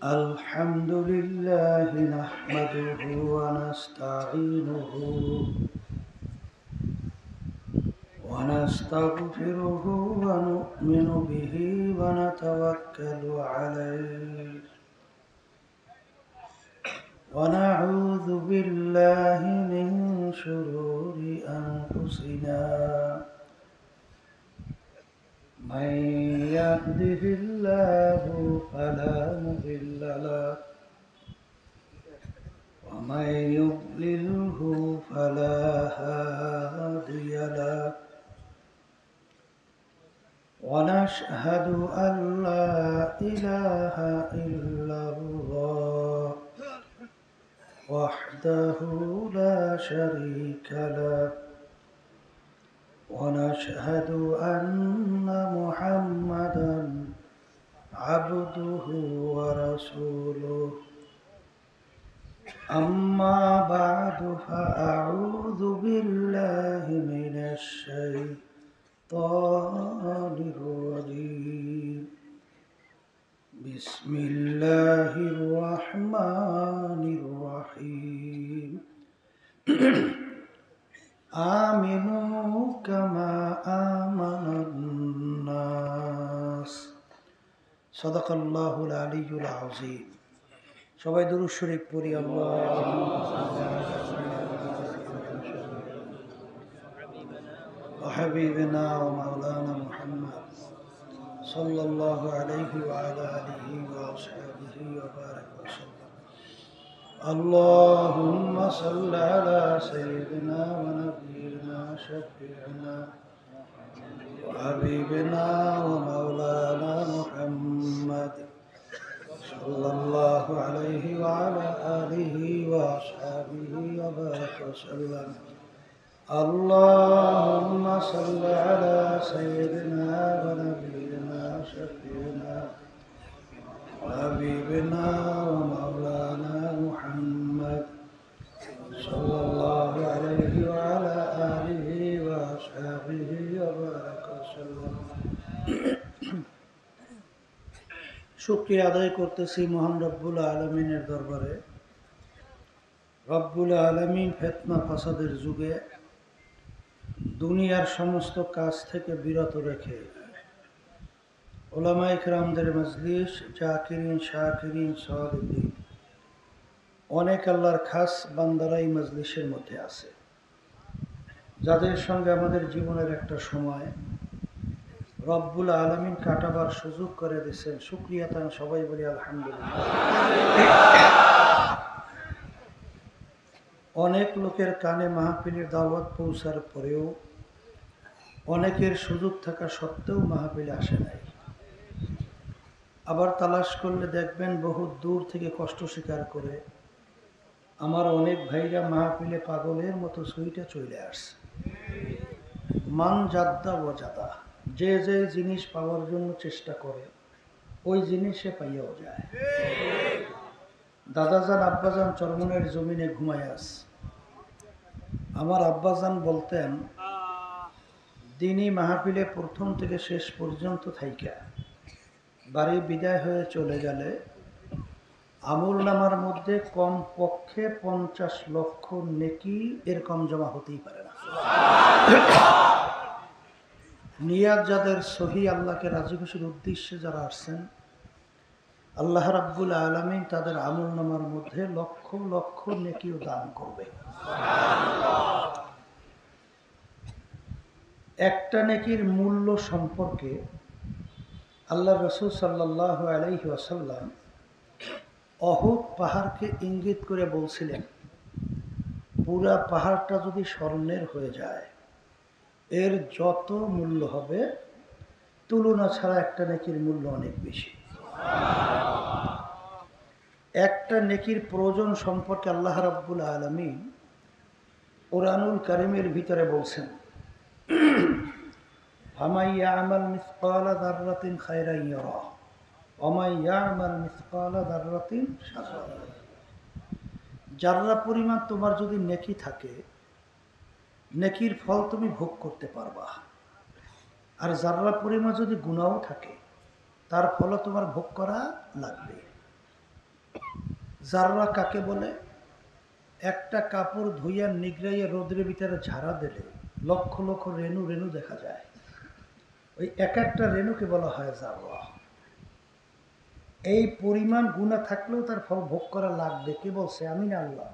الحمد لله نحمده ونستعينه ونستغفره ونؤمن به ونتوكل عليه ونعوذ بالله من شرور أنفسنا من يهده الله فلا مضل له ومن يضلله فلا هادي له ونشهد أن لا إله إلا الله وحده لا شريك له ونشهد أن محمدا عبده ورسوله أما بعد فأعوذ بالله من الشيطان الرجيم بسم الله الرحمن الرحيم آمنوا كما آمن الناس صدق الله العلي العظيم সবাই দুরূদ শরীফ পড়ি وحبيبنا ومولانا محمد صلى الله عليه وعلى آله وأصحابه وبارك وسلم اللهم صل على سيدنا ونبينا شفيعنا وحبيبنا ومولانا محمد صلى الله عليه وعلى آله وأصحابه وبارك وسلم اللهم صل على سيدنا ونبينا شفيعنا وحبيبنا ومولانا محمد صلى الله عليه وعلى آله وأصحابه وبارك وسلم শুকরিয়া আদায় করতেছি মহান রব্বুল আলামিনের দরবারে। রব্বুল আলামিন ফিতনা ফাসাদের যুগে দুনিয়ার সমস্ত কাজ থেকে বিরত রেখে উলামায়ে কেরামদের মজলিস, জাকিরিন, শাকিরিন, সাদিকিন অনেক আল্লাহর খাস বান্দারা এই মজলিসের মধ্যে আছে, যাদের সঙ্গে আমাদের জীবনের একটা সময় রব্বুল আলামিন কাটাবার সুযোগ করে দিয়েছেন। শুকরিয়া তান সবাই বলি আলহামদুলিল্লাহ। অনেক লোকের কানে মাহফিলের দাওয়াত পৌঁছার পরেও অনেকের সুযোগ থাকা সত্ত্বেও মাহফিলে আসে নাই। আবার তালাশ করলে দেখবেন বহু দূর থেকে কষ্ট স্বীকার করে আমার অনেক ভাইরা মাহফিলে পাগলের মতো সুইটে চলে আসছে। মান জাদ্দা ও জাদা, যে যে জিনিস পাওয়ার জন্য চেষ্টা করে ওই জিনিসে পাইয়াও যায়। দাদাজান আব্বাজান চরমনের জমিনে ঘুমায় আছে। আমার আব্বাজান বলতেন, দিনই মাহফিলে প্রথম থেকে শেষ পর্যন্ত থাইকা বাড়ি বিদায় হয়ে চলে গেলে আমল নামার মধ্যে কম পক্ষে 50 লক্ষ নেকি এর কম জমা হতেই পারে না। নিয়াত যাদের সহি, আল্লাহকে রাজি খুশির উদ্দেশ্যে যারা আসছেন, আল্লাহ রাব্বুল আলামিন তাদের আমল নামার মধ্যে লক্ষ লক্ষ নেকিও দান করবে। একটা নেকির মূল্য সম্পর্কে আল্লাহ রাসূল সাল্লাল্লাহু আলাইহি ওয়াসাল্লাম অহুদ পাহাড়কে ইঙ্গিত করে বলছিলেন, পুরা পাহাড়টা যদি স্বর্ণের হয়ে যায় এর যত মূল্য হবে তুলনা ছাড়া একটা নেকির মূল্য অনেক বেশি। একটা নেকির প্রয়োজন সম্পর্কে আল্লাহ রাব্বুল আলামিন কুরআনুল কারীমের ভিতরে বলছেন, ফামান ইয়ামাল মিসকালা যাররাতিন খায়রান ইয়ারা ওয়া মান ইয়ামাল মিসকালা যাররাতিন শাররান ইয়ারা। যাররা পরিমাণ তোমার যদি নেকি থাকে, নেকির ফল তুমি ভোগ করতে পারবা। আর যারা পরিমাণ যদি গুনাহও থাকে তার ফল তোমার ভোগ করা লাগবে। জাররা কাকে বলে? একটা কাপড় ধুইয়া নিগড়াইয়া রোদ্রের ভিতরে ঝাড়া দিলে লক্ষ লক্ষ রেণু রেণু দেখা যায়। ওই এক একটা রেণুকে বলা হয় জাররা। এই পরিমাণ গুনাহ থাকলেও তার ফল ভোগ করা লাগবে। কে বলছে? আমি না আল্লাহ।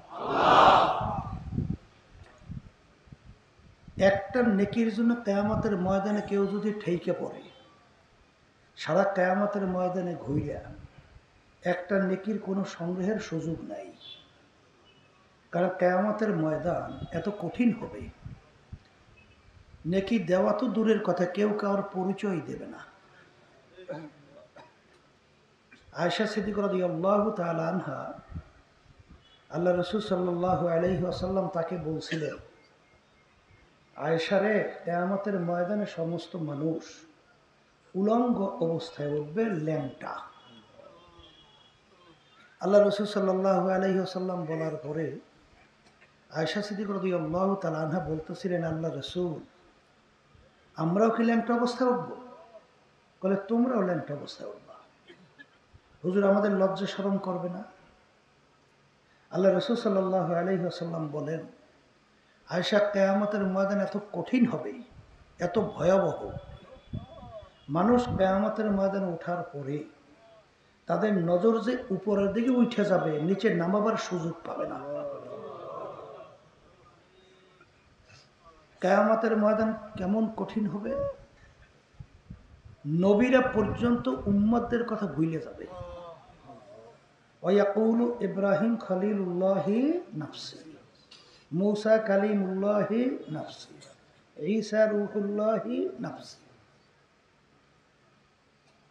একটা নেকির জন্য কিয়ামতের ময়দানে কেউ যদি ঠেকে পড়ে, সারা কিয়ামতের ময়দানে ঘুরিয়া একটা নেকির কোনো সংগ্রহের সুযোগ নাই। কারণ কিয়ামতের ময়দান এত কঠিন হবে, নেকি দেওয়া তো দূরের কথা, কেউ কারোর পরিচয় দেবে না। আয়েশা সিদ্দিকা রাদিয়াল্লাহু তাআলা আনহা, আল্লাহ রাসূল সাল্লাল্লাহু আলাইহি ওয়াসাল্লাম তাকে বলছিলেন, আয়েশা রে, কিয়ামতের ময়দানে সমস্ত মানুষ উলঙ্গ অবস্থায় উঠবে, ল্যাংটা। আল্লাহ রাসূল সাল্লাল্লাহু আলাইহি ওয়াসাল্লাম বলার পরে আয়েশা সিদ্দিকা রাদিয়াল্লাহু তাআলা আনহা বলতেছিলেন, আল্লাহ রাসূল, আমরাও কি ল্যাংটা অবস্থায় উঠব? বলে, তোমরাও ল্যাংটা অবস্থায় উঠবা। হুজুর, আমাদের লজ্জা শরম করবে না? আল্লাহ রাসূল সাল্লাল্লাহু আলাইহি ওয়াসাল্লাম বলেন, আয়েশা, কিয়ামতের ময়দান এত কঠিন হবে, এত ভয়াবহ, মানুষ কিয়ামতের ময়দানে ওঠার পরে তাদের নজর যে উপরের দিকে উঠে যাবে, নিচে নামাবার সুযোগ পাবে না। কিয়ামতের ময়দান কেমন কঠিন হবে, নবীরা পর্যন্ত উম্মতদের কথা ভুলে যাবে। ওয়ায়াকুলু ইব্রাহিম খলিলুল্লাহি নাফসি, মূসা কালিমুল্লাহি নাফসি, ঈসা রূহুল্লাহি নাফসি।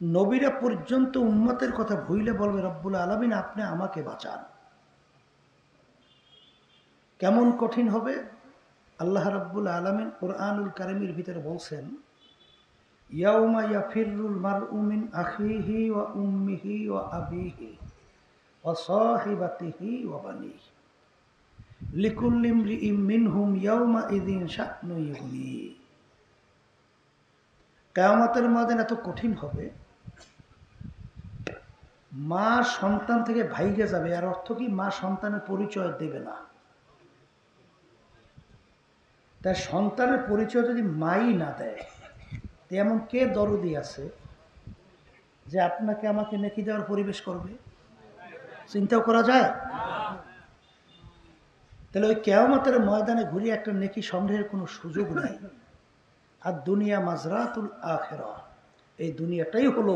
নবীরা পর্যন্ত উম্মতের কথা ভুলে বলবে, রব্বুল আলামিন আপনি আমাকে বাঁচান। কেমন কঠিন হবে? আল্লাহ রাব্বুল আলামিন কুরআনুল কারীমের ভিতরে বলছেন, ইয়াউমা ইয়াফিরুল মারউ মিন আখিহি ওয়া উম্মিহি ওয়া আবিহি ওয়া সাহিবাতিহি ওয়া বানিহি লিকুল্লি ইমরিইম মিনহুম ইয়াউমা ইযিন শা'নুন ইউগনি। কিয়ামতের ময়দান এত কঠিন হবে, মা সন্তান থেকে ভাইগে যাবে। আর অর্থ কি? মা সন্তানের পরিচয় দেবে না। তাই সন্তানের পরিচয় যদি মাই না দেয়, এমন কে দরদি আছে যে আপনাকে আমাকে নেকি দেওয়ার পরিবেশ করবে? চিন্তাও করা যায়? তাহলে ওই কিয়ামতের ময়দানে ঘুরিয়ে একটা নেকি সংগ্রহের কোনো সুযোগ নেই। আর দুনিয়া মাজরাতুল আখিরাহ, এই দুনিয়াটাই হলো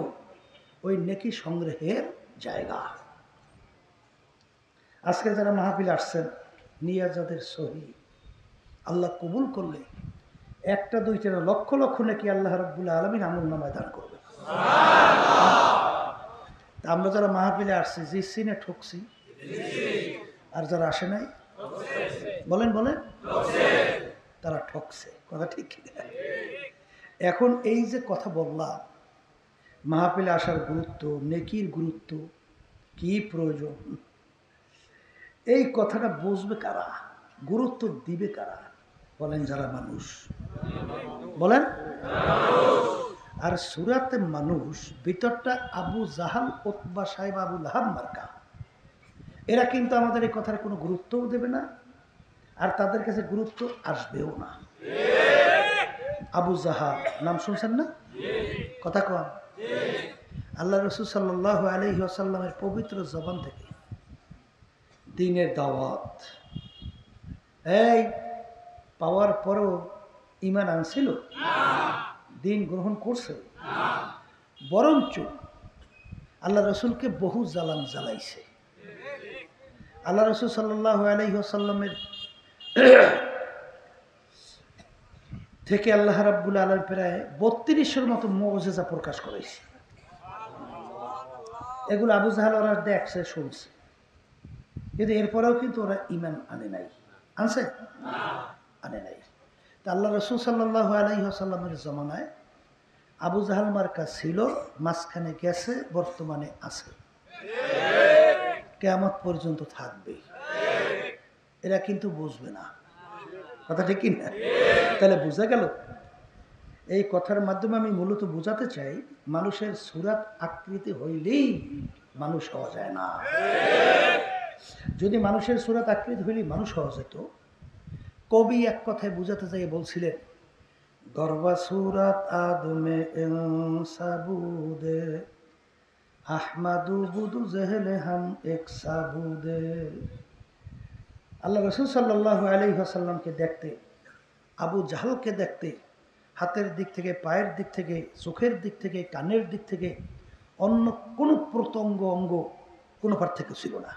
ওই নেকি সংগ্রহের জায়গা। আজকে যারা মাহফিল আসছেন, নিয়াজ যাদের সহি, আল্লাহ কবুল করলে একটা দুইটা লক্ষ লক্ষ নেকি আল্লাহ রাব্বুল আলামিন আমলনামায় দান করবে। আমরা যারা মাহফিলে আসছি, জিতছি না ঠকছি? আর যারা আসে নাই, বলেন বলেন, তারা ঠকছে। কথা ঠিক কিনা? এখন এই যে কথা বললাম, মাহফিলে আসার গুরুত্ব, নেকির গুরুত্ব, কি প্রয়োজন, এই কথাটা বুঝবে কারা, গুরুত্ব দিবে কারা? বলেন, যারা মানুষ। বলেন। আর সূরাতে মানুষ ভিতরটা আবু জাহাল, উতবা সাহেব, আবু লাহাব মার্কা, এরা কিন্তু আমাদের এই কথার কোনো গুরুত্বও দেবে না, আর তাদের কাছে গুরুত্ব আসবেও না। আবু জাহাল নাম শুনছেন না? কথা কম। আল্লাহ রাসূল সাল্লাল্লাহু আলাইহি ওয়াসাল্লামের পবিত্র জবান থেকে দ্বীনের দাওয়াত এই পাওয়ার পরও ঈমান আনছিল? দ্বীন গ্রহণ করছে? বরঞ্চ আল্লাহ রাসূলকে বহু জালাম জ্বালাইছে। আল্লাহ রাসূল সাল্লাল্লাহু আলাইহি ওয়াসাল্লামের থেকে আল্লাহ রাব্বুল আলামিন প্রায় 3200-এর মতো মুআজিজা প্রকাশ করেছে। এগুলো আবু জাহাল ওরা দেখছে, শুনছে, কিন্তু এরপরেও কিন্তু ওরা ঈমান আনে নাই। আনছে? আনে নাই। তা আল্লাহ রাসূল সাল্লাল্লাহু আলাইহি ওয়াসাল্লামের জমানায় আবু জাহাল মার্কা ছিল, মাঝখানে গেছে, বর্তমানে আছে, কিয়ামত পর্যন্ত থাকবে। এরা কিন্তু বুঝবে না। কথা ঠিক কিনা? তাহলে বোঝা গেল, এই কথার মাধ্যমে আমি মূলত বোঝাতে চাই, মানুষের সুরাত আকৃতি হইলেই মানুষ হওয়া যায় না। যদি মানুষের সুরাত আকৃতি হইলে মানুষ হওয়া যেত, কবি এক কথায় বুঝাতে চাই বলছিলেন, গর্বা সুরাত আদমে সাবুদে আহমাদু বুদু জেহেলে হাম এক সাবুদে। আল্লাহ রসুল সাল্লাল্লাহু আলাইহি ওয়াসাল্লামকে দেখতে, আবু জাহলকে দেখতে হাতের দিক থেকে, পায়ের দিক থেকে, চোখের দিক থেকে, কানের দিক থেকে অন্য কোনো প্রত্যঙ্গ অঙ্গ কোনো পার্থক্য ছিল না।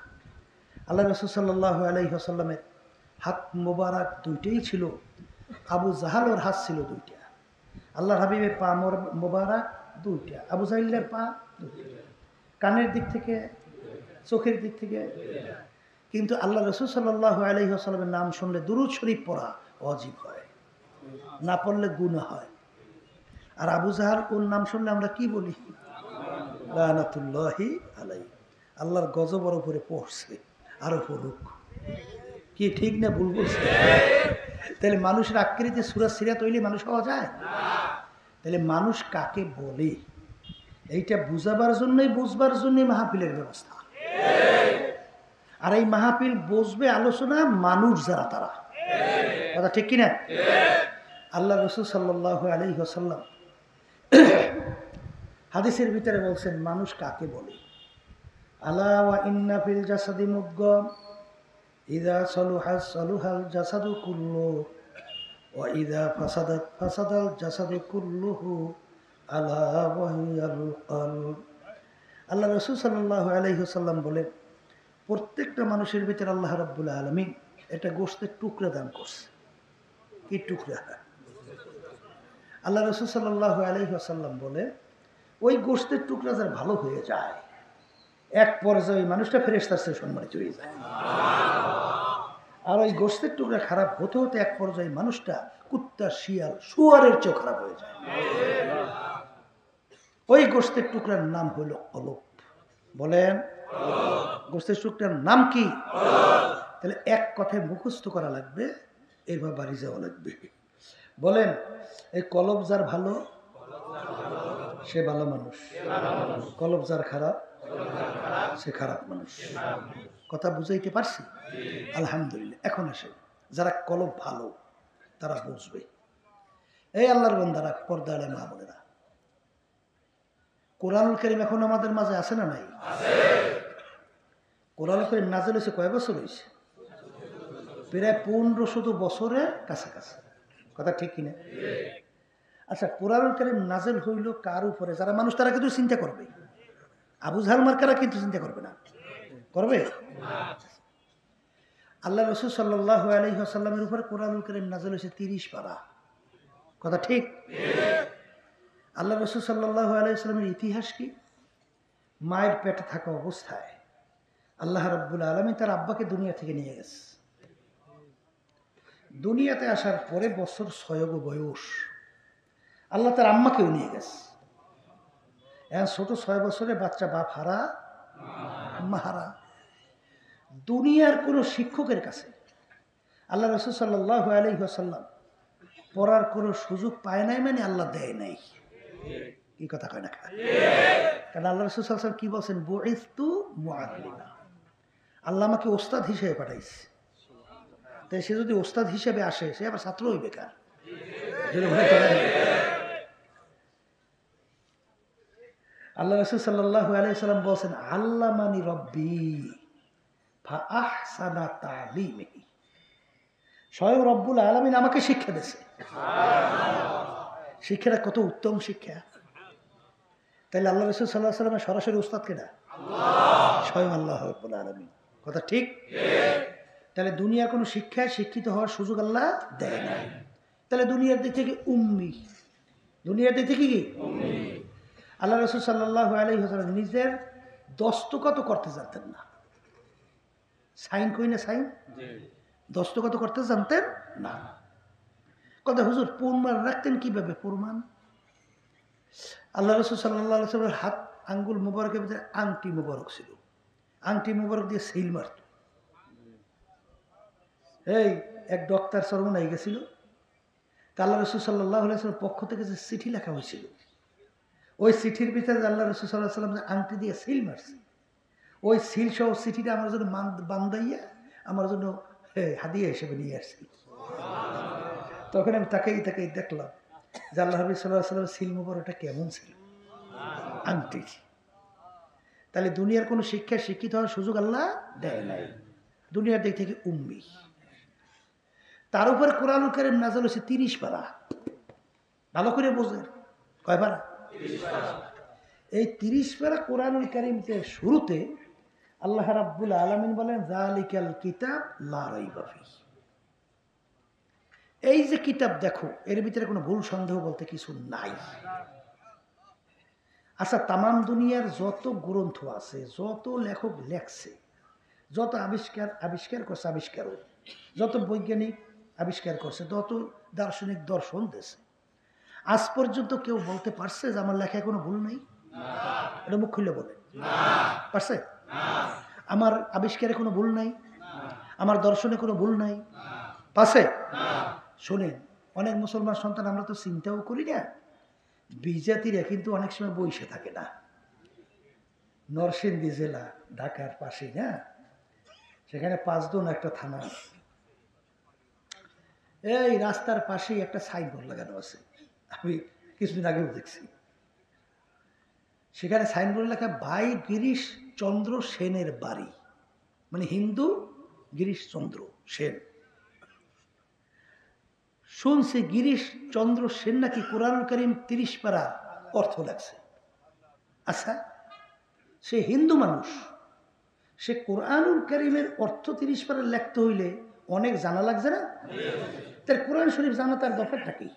আল্লাহ রসুল সাল্লাল্লাহু আলাইহি ওয়াসাল্লামের হাত মোবারক দুইটাই ছিল, আবু জাহালের হাত ছিল দুইটা। আল্লাহ হাবিবের পা মোবারক দুইটা, আবু জাহিলের পা দুইটা, কানের দিক থেকে, চোখের দিক থেকে। কিন্তু আল্লাহ রসুল সাল্লাল্লাহু আলাইহি ওয়াসাল্লামের নাম শুনলে দুরূদ শরীফ পড়া ওয়াজিব হয়, না পড়লে গুনাহ হয়। আর আবু জাহাল ওর নাম শুনলে আমরা কি বলি? লানাতুল্লাহি আলাইহি, আল্লাহর গজবের উপরে পড়ছে, আরো পড়ুক। কি ঠিক না ভুল বলছে? তাহলে মানুষের আকৃতি সুরাত সিরাত হইলে মানুষ হওয়া যায়? তাহলে মানুষ কাকে বলে এইটা বুঝাবার জন্যই, বুঝবার জন্যই মাহফিলের ব্যবস্থা। আর এই মাহফিল বসবে আলোচনা মানুষ যারা, তারা কথা ঠিক কিনা? আল্লাহ রসুল সাল্লাল্লাহু আলাইহি ওয়াসাল্লাম হাদিসের ভিতরে বলছেন মানুষ কাকে বলে। আলা ওয়া ইন্না ফিল জাসাদি মুদগা ইযা সালুহা সালুহাল জাসাদু কুল্লু ওয়া ইযা ফাসাদাত ফাসাদাল জাসাদু কুল্লুহু আলা ওয়া হিয়াল কলব। আল্লাহ রাসূল সাল্লাল্লাহু আলাইহি ওয়াসাল্লাম বলেন, প্রত্যেকটা মানুষের ভিতরে আল্লাহ রাব্বুল আলামিন একটা গোশতের টুকরা দান করছে। কি টুকরা? আল্লাহ রাসূল সাল্লাল্লাহু আলাইহি ওয়াসাল্লাম বলে, ওই গোশতের টুকরা যার ভালো হয়ে যায়, এক পর্যায়ে মানুষটা ফেরেশতার চেয়ে সম্মানিত হয়ে যায়। আর ওই গোশতের টুকরা খারাপ হতে হতে এক পর্যায়ে মানুষটা কুত্তা, শিয়াল, শুয়ারের চেয়ে খারাপ হয়ে যায়। ওই গোশতের টুকরার নাম হলো কলব। বলেন, গোশতের টুকরার নাম কি? তাহলে এক কথায় মুখস্থ করা লাগবে, এবার বাড়ি যাওয়া লাগবে। বলেন, এই কলব যার ভালো সে ভালো মানুষ, কলব যার খারাপ সে খারাপ মানুষ। কথা বুঝাইতে পারছি? আলহামদুলিল্লাহ। এখন আসে যারা কলব ভালো তারা বুঝবে। এই আল্লাহর বান্দারা, পর্দা আলে মা বোনেরা, কোরআনুল কারীম এখন আমাদের মাঝে আছে না নাই? কোরআনুল কারীম নাযিল হয়েছে কয় বছর হয়েছে? প্রায় 1500 বছরের কাছাকাছি। কথা ঠিক কিনা? আচ্ছা, কোরআনুল কারীম নাযিল হইল কার উপরে? যারা মানুষ তারা কিন্তু চিন্তা করবে। আবু জাহল মার্কারা কিন্তু চিন্তা করবে না, করবে? আল্লাহ রাসূল সাল্লাল্লাহু আলাইহি ওয়াসাল্লামের উপরে কোরআনুল কারীম নাযিল হয়েছে 30 পারা। কথা ঠিক? আল্লাহ রাসূল সাল্লাল্লাহু আলাইহি ওয়াসাল্লামের ইতিহাস কি? মায়ের পেটে থাকা অবস্থায় আল্লাহ রাব্বুল আলামিন তার আব্বাকে দুনিয়া থেকে নিয়ে গেছে। দুনিয়াতে আসার পরে বছর 6 বয়স আল্লাহ তার আম্মাকেও নিয়ে গেছে। এখন ছোট 6 বছরের বাচ্চা, বাপ হারা, আম্মা হারা। দুনিয়ার কোন শিক্ষকের কাছে আল্লাহ রাসূল সাল্লাল্লাহু আলাইহি ওয়াসাল্লাম পড়ার কোনো সুযোগ পায় নাই, মানে আল্লাহ দেয় নাই। কি কথা কয় না? কারণ আল্লাহ রাসূল সাল্লাল্লাহু আলাইহি ওয়াসাল্লাম কি বলছেন? বুইস্তু মুআল্লিমা, আল্লাহ আমাকে ওস্তাদ হিসেবে পাঠাইছে। তাই সে যদি ওস্তাদ হিসেবে আসে, সে আবার ছাত্র হইবে কার? আল্লাহ রাসূল সাল্লাল্লাহু আলাইহি ওয়াসাল্লাম বলেন, আল্লামানি রব্বি ফা আহসানা তালিমিহি, স্বয়ং রব্বুল আলামিন আমাকে শিক্ষা দিয়েছে। শিক্ষাটা কত উত্তম শিক্ষা! তাহলে আল্লাহ রাসূল সাল্লাল্লাহু আলাইহি ওয়াসাল্লামের সরাসরি উস্তাদ কেডা? স্বয়ং আল্লাহ রাব্বুল আলামিন। কথা ঠিক? তাহলে দুনিয়ার কোনো শিক্ষায় শিক্ষিত হওয়ার সুযোগ আল্লাহ দেয় না। তাহলে দুনিয়ার দিক থেকে উম্মি, দুনিয়ার দিক থেকে কি উম্মি। আল্লাহ রাসূল সাল্লাল্লাহু আলাইহি ওয়াসাল্লাম নিজের দস্তখত করতে জানতেন না। সাইন কই না, সাইন দস্তখত করতে জানতেন না। কথা হুজুর প্রমাণ রাখতেন কিভাবে? প্রমাণ আল্লাহ রাসূল সাল্লাল্লাহু আলাইহি ওয়াসাল্লামের হাত আঙ্গুল মুবারকের ভিতরে আংটি মুবারক ছিল। আংটি মুবারক দিয়ে সিল মারত। এই এক ডক্টর সরমনাই গেছিল, আল্লাহ রাসূল সাল্লাল্লাহু আলাইহি ওয়াসাল্লামের পক্ষ থেকে যে চিঠি লেখা হয়েছিল, ওই চিঠির ভিতরে আল্লাহ রাসূল সাল্লাল্লাহু আলাইহি ওয়াসাল্লাম আংটি দিয়ে সিল মারছে। ওই সিল সহ চিঠিটা আমার জন্য বান্দাইয়া আমার জন্য হাদিয়া হিসেবে নিয়ে আসছিল। তখন আমি তাকেই দেখলাম যে আল্লাহ নবী সাল্লাল্লাহু আলাইহি ওয়াসাল্লামের সিল মুবারকটা কেমন ছিল, আংটি। তাহলে দুনিয়ার কোনো শিক্ষায় শিক্ষিত হওয়ার সুযোগ আল্লাহ দেয় নাই, দুনিয়ার দিক থেকে উম্মি। তার উপরে কোরআনুল কারীম নাযিল হয়েছে 30 পারা। ভালো করে বোঝেন, কয় পারা? এই 30 পারা কোরআনুল কারীমের শুরুতে আল্লাহ রাব্বুল আলামিন বলেন যালিকাল কিতাব লা রাইবা ফীহি। এই যে কিতাব দেখো, এর ভিতরে কোনো ভুল সন্দেহ বলতে কিছু নাই। আচ্ছা, তামাম দুনিয়ার যত গ্রন্থ আছে, যত লেখক লেখছে, যত আবিষ্কার করছে আবিষ্কারক, যত বৈজ্ঞানিক আবিষ্কার করছে, যত দার্শনিক দর্শন দিয়েছে, আজ পর্যন্ত কেউ বলতে পারছে যে আমার লেখায় কোনো ভুল নেই? এটা মুখ খুলে বলে পারছে? আমার আবিষ্কারে কোনো ভুল নাই, আমার দর্শনে কোনো ভুল নাই, পারছে? শোনেন, অনেক মুসলমান সন্তান আমরা তো চিন্তাও করি না, বিজাতিরা কিন্তু অনেক সময় বইসে থাকে না। নরসিংদী জেলা ঢাকার পাশে না, সেখানে 5 জন একটা থানা, এই রাস্তার পাশেই একটা সাইনবোর্ড লাগানো আছে, আমি কিছুদিন আগেও দেখছি। সেখানে সাইনবোর্ড লেখা ভাই গিরিশ চন্দ্র সেনের বাড়ি, মানে হিন্দু গিরিশ চন্দ্র সেন। শুনছি গিরিশ চন্দ্র সেন নাকি কোরআনুল কারীম 30 পারা অর্থ লাগছে। আচ্ছা, সে হিন্দু মানুষ, সে কোরআনুল কারীমের অর্থ 30 পারা লিখতে হইলে অনেক জানা লাগছে না? তার কোরআন শরীফ জানা তার দরকারটা কি?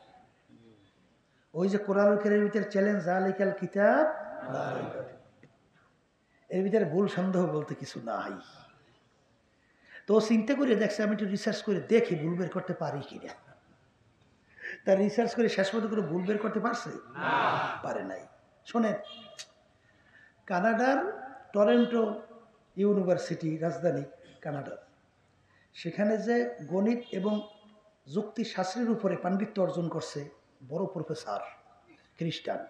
ওই যে কোরআনুল কারীমের ভিতরে চ্যালেঞ্জ যালিকাল কিতাব লা রাইবা ফীহি, এর ভিতরে ভুল সন্দেহ বলতে কিছু নাই। তো চিন্তা করে দেখছে আমি একটু রিসার্চ করে দেখি ভুল বের করতে পারি কিনা। তার রিসার্চ করে শেষ পর্যন্ত করে ভুল বের করতে পারছে? পারে নাই। শোনেন, কানাডার টরন্টো ইউনিভার্সিটি, রাজধানী কানাডার, সেখানে যে গণিত এবং যুক্তিশাস্ত্রের উপরে পাণ্ডিত্য অর্জন করছে বড় প্রফেসর খ্রিস্টান,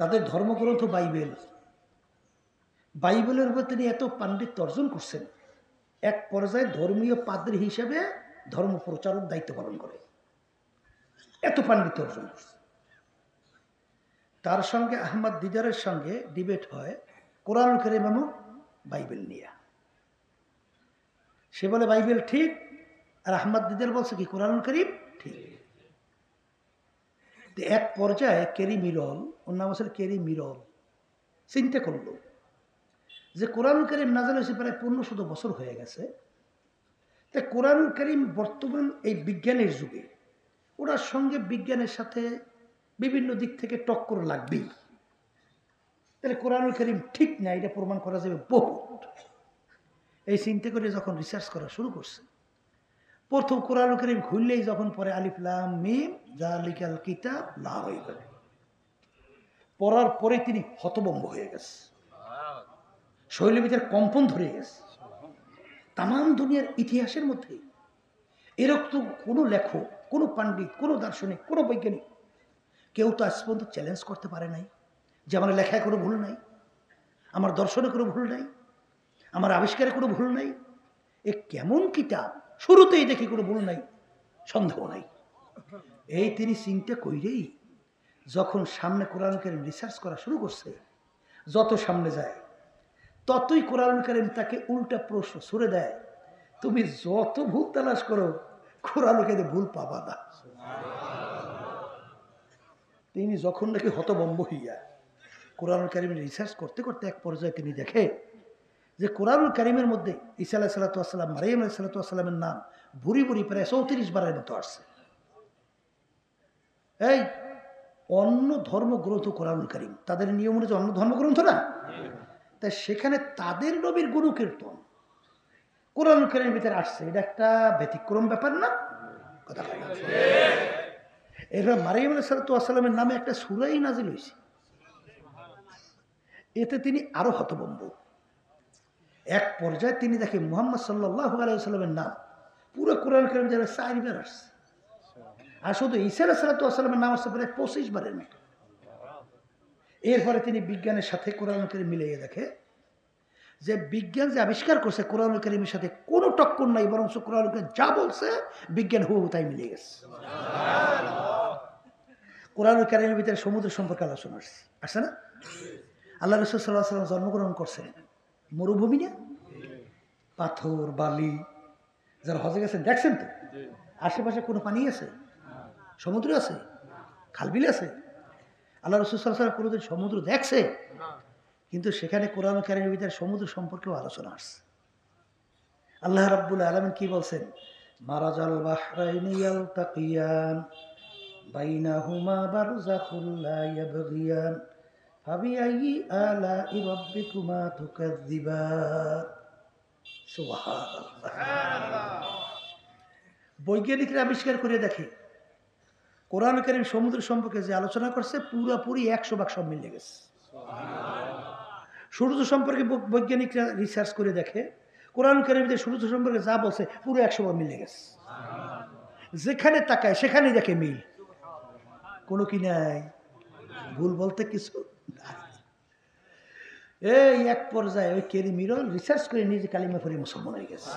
তাদের ধর্মগ্রন্থ বাইবেলের উপর তিনি এত পাণ্ডিত্য অর্জন করছেন, এক পর্যায়ে ধর্মীয় পাদ্রী হিসেবে ধর্ম প্রচারক দায়িত্ব পালন করে, এত পাণ্ডিত্য অর্জন করছে। তার সঙ্গে আহমদ দিদারের সঙ্গে ডিবেট হয় কোরআনুল কারীম এবং বাইবেল নিয়ে। সে বলে বাইবেল ঠিক, আর আহমদ দিদার বলছে কি কোরআনুল কারীম ঠিক। এক পর্যায়ে কেরি মিরল, ওর নাম আছে কেরি মিরল, চিন্তা করলো যে কোরআনুল কারীম নাযিল হয়েছে প্রায় 1500 বছর হয়ে গেছে, তাই কোরআনুল কারীম বর্তমান এই বিজ্ঞানের যুগে ওটার সঙ্গে বিজ্ঞানের সাথে বিভিন্ন দিক থেকে টক্কর লাগবেই, তাহলে কোরআনুল কারীম ঠিক না এটা প্রমাণ করা যাবে বহুত। এই চিন্তা করে যখন রিসার্চ করা শুরু করছে, প্রথম কোরআনুল কারীম খুললেই যখন পরে আলিফ লাম মিম যালিকাল কিতাব লা রাইবা ফীহি, পড়ার পরে তিনি হতভম্ব হয়ে গেছে, শরীরের ভিতরে কম্পন ধরে গেছে। তামাম দুনিয়ার ইতিহাসের মধ্যে এরকম কোনো লেখক, কোনো পণ্ডিত, কোনো দার্শনিক, কোনো বৈজ্ঞানিক কেউ তো আজ পর্যন্ত চ্যালেঞ্জ করতে পারে নাই যে আমার লেখায় কোনো ভুল নাই, আমার দর্শনে কোনো ভুল নাই, আমার আবিষ্কারে কোনো ভুল নাই। এ কেমন কিতাব, শুরুতেই দেখি কোনো ভুল নাই, সন্দেহ নাই। এই তিনি চিন্তা কইরেই যখন সামনে কোরআনুল কারীম রিসার্চ করা শুরু করছে, যত সামনে যায় ততই কোরআনুল কারীম তাকে উল্টা প্রশ্ন ছুড়ে দেয়, তুমি যত ভুল তালাশ করো কোরআনুল কারীমে ভুল পাবা না। তিনি যখন নাকি হতভম্ব হইয়া কোরআনুল কারীমের রিসার্চ করতে করতে এক পর্যায়ে তিনি দেখে যে কোরআনুল কারীমের মধ্যে ঈসা আলাইহিস সালাম, মারিয়াম আলাইহিস সালামের নাম ভুরি ভুরি প্রায় 34 বারের মতো আসছে। এই অন্য ধর্মগ্রন্থ কোরআনুল কারীম, তাদের নিয়ম অনুযায়ী অন্য ধর্মগ্রন্থ না, তাই সেখানে তাদের নবীর গুণকীর্তন কোরআনুল কারীমের ভিতরে আসছে, এটা একটা ব্যতিক্রম ব্যাপার না? কথা বলেন। এবার মারিয়াম আলাইহিস সালামের নামে একটা সূরাই নাজিল হয়েছে, এতে তিনি আরো হতভম্ব। এক পর্যায়ে তিনি দেখে মুহাম্মদ সাল্লাল্লাহু আলাইহি ওয়াসাল্লামের নাম পুরো কোরআন কারীমে যারা 4 বার আসছে, আর শুধু ঈসা আলাইহিস সালামের নাম আসছে প্রায় 25 বারের মতো। এরপরে তিনি বিজ্ঞানের সাথে কোরআনুল কারীম মিলিয়ে দেখে যে বিজ্ঞান যে আবিষ্কার করছে কোরআনুল কারীমের সাথে কোনো টক্কর নাই, বরং কোরআনুল কারীম যা বলছে বিজ্ঞান হুবহু তাই মিলে গেছে। কোরআনুল কারীমের ভিতরে সমুদ্র সম্পর্কে আলোচনা আসছে না? আল্লাহ রাসূল সাল্লাল্লাহু আলাইহি ওয়াসাল্লাম জন্মগ্রহণ করছেন মরুভূমি না, পাথর বালি। যারা হজে গেছেন দেখছেন তো আশেপাশে কোনো পানি আছে? সমুদ্র আছে? খালবিল আছে? আল্লাহ রাসূল সাল্লাল্লাহু আলাইহি ওয়াসাল্লাম কোনোদিন সমুদ্র দেখছে? কিন্তু সেখানে কোরআনুল কারীমের ভিতরে সমুদ্র সম্পর্কেও আলোচনা আসছে। আল্লাহ রাব্বুল আলামিন কি বলছেন? মারাজাল বাহরাইনি ইয়ালতাকিয়ান বাইনাহুমা বারযাখুল লা ইয়াবগিয়ান ফাবিআইয়ি আলাই রাব্বিকুমা তুকাযযিবান। সুবহানাল্লাহ। বৈজ্ঞানিকরা আবিষ্কার করে দেখে কোরআনুল কারীম সমুদ্র সম্পর্কে যে আলোচনা করছে পুরোপুরি 100% সব মিলে গেছে। সূর্য সম্পর্কে বৈজ্ঞানিকরা রিসার্চ করে দেখে কোরআনুল কারীমে সূর্য সম্পর্কে যা বলছে পুরো 100% মিলে গেছে। যেখানে তাকায় সেখানেই দেখে মিল, কোনো কি নাই, ভুল বলতে কিছু নাই। এই এক পর্যায়ে ওই কেরি মিরল রিসার্চ করে নিজে কালিমা পড়ে মুসলমান হয়ে গেছে।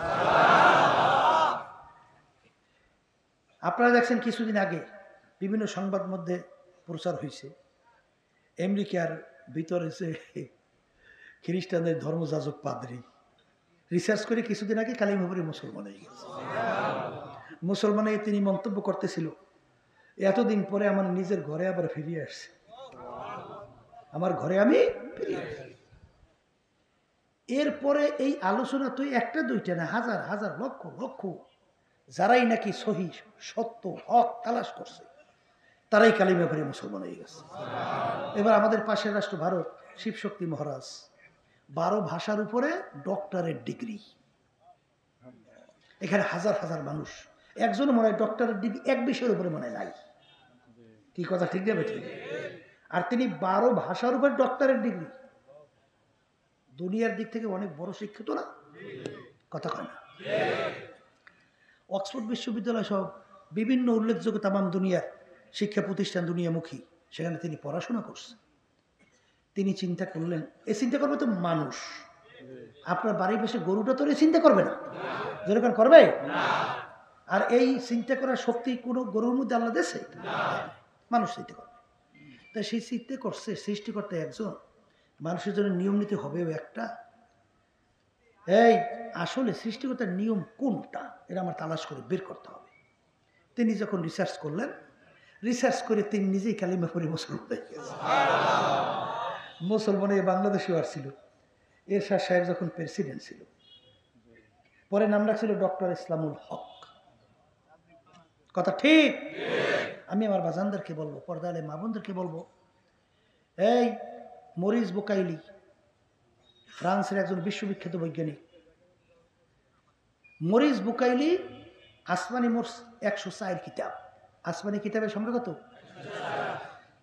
আপনারা দেখছেন কিছুদিন আগে বিভিন্ন সংবাদ মধ্যে প্রচার হয়েছে আমেরিকার ভিতরে যে খ্রিস্টানদের ধর্মযাজক পাদ্রী রিসার্চ করে কিছুদিন আগে কালিমা পড়ে মুসলমান হয়ে গেছে। মুসলমানে তিনি মন্তব্য করতেছিল, এতদিন পরে আমার নিজের ঘরে আবার ফিরিয়ে আসছে, আমার ঘরে আমি ফিরিয়ে আসছি। এরপরে এই আলোচনা তো একটা দুইটা না, হাজার হাজার লক্ষ লক্ষ যারাই নাকি সহি সত্য হক তালাশ করছে তারাই কালিমা পড়ে মুসলমান হয়ে গেছে। এবার আমাদের পাশের রাষ্ট্র ভারত, শিবশক্তি মহারাজ 12 ভাষার উপরে ডক্টরেট ডিগ্রি। এখানে হাজার হাজার মানুষ, একজন মনে হয় ডক্টরেট ডিগ্রি এক বিষয়ের উপরে মনে নাই। কি কথা ঠিক যাবে? ঠিক। আর তিনি 12 ভাষার উপরে ডক্টরেট ডিগ্রি। দুনিয়ার দিক থেকে অনেক বড় শিক্ষিত না? কথা কয় না? অক্সফোর্ড বিশ্ববিদ্যালয় সব বিভিন্ন উল্লেখযোগ্য তামাম দুনিয়ার শিক্ষা প্রতিষ্ঠান দুনিয়ামুখী, সেখানে তিনি পড়াশোনা করছেন। তিনি চিন্তা করলেন, এই চিন্তা করবে তো মানুষ, আপনার বাড়ির পাশে গরুটা তো চিন্তা করবে না, যেরকম করবে। আর এই চিন্তা করার শক্তি কোনো গরুর মধ্যে আল্লাহ দিয়েছে? মানুষ চিন্তা করবে। তাই সেই চিন্তা করছে সৃষ্টিকর্তা একজন, মানুষের জন্য নিয়ম নীতি হবেও একটা। এই আসলে সৃষ্টিকর্তার নিয়ম কোনটা এটা আমার তালাশ করে বের করতে হবে। তিনি যখন রিসার্চ করলেন, রিসার্চ করে তিনি নিজেই কালিমা পড়ে মুসলমান হয়ে গেছে। মুসলমানে বাংলাদেশেও আসছিল। এরশাদ সাহেব যখন প্রেসিডেন্ট ছিল, পরে নাম রাখছিল ডক্টর ইসলামুল হক। কথা ঠিক? আমি আমার বাজানদেরকে বলবো, পর্দালে মা বোনদেরকে বলবো, এই মরিস বুকাইলি ফ্রান্সের একজন বিশ্ববিখ্যাত বৈজ্ঞানিক। মরিস বুকাইলি আসমানি মোট 104 কিতাব। আসমানি কিতাবের সংখ্যা কত?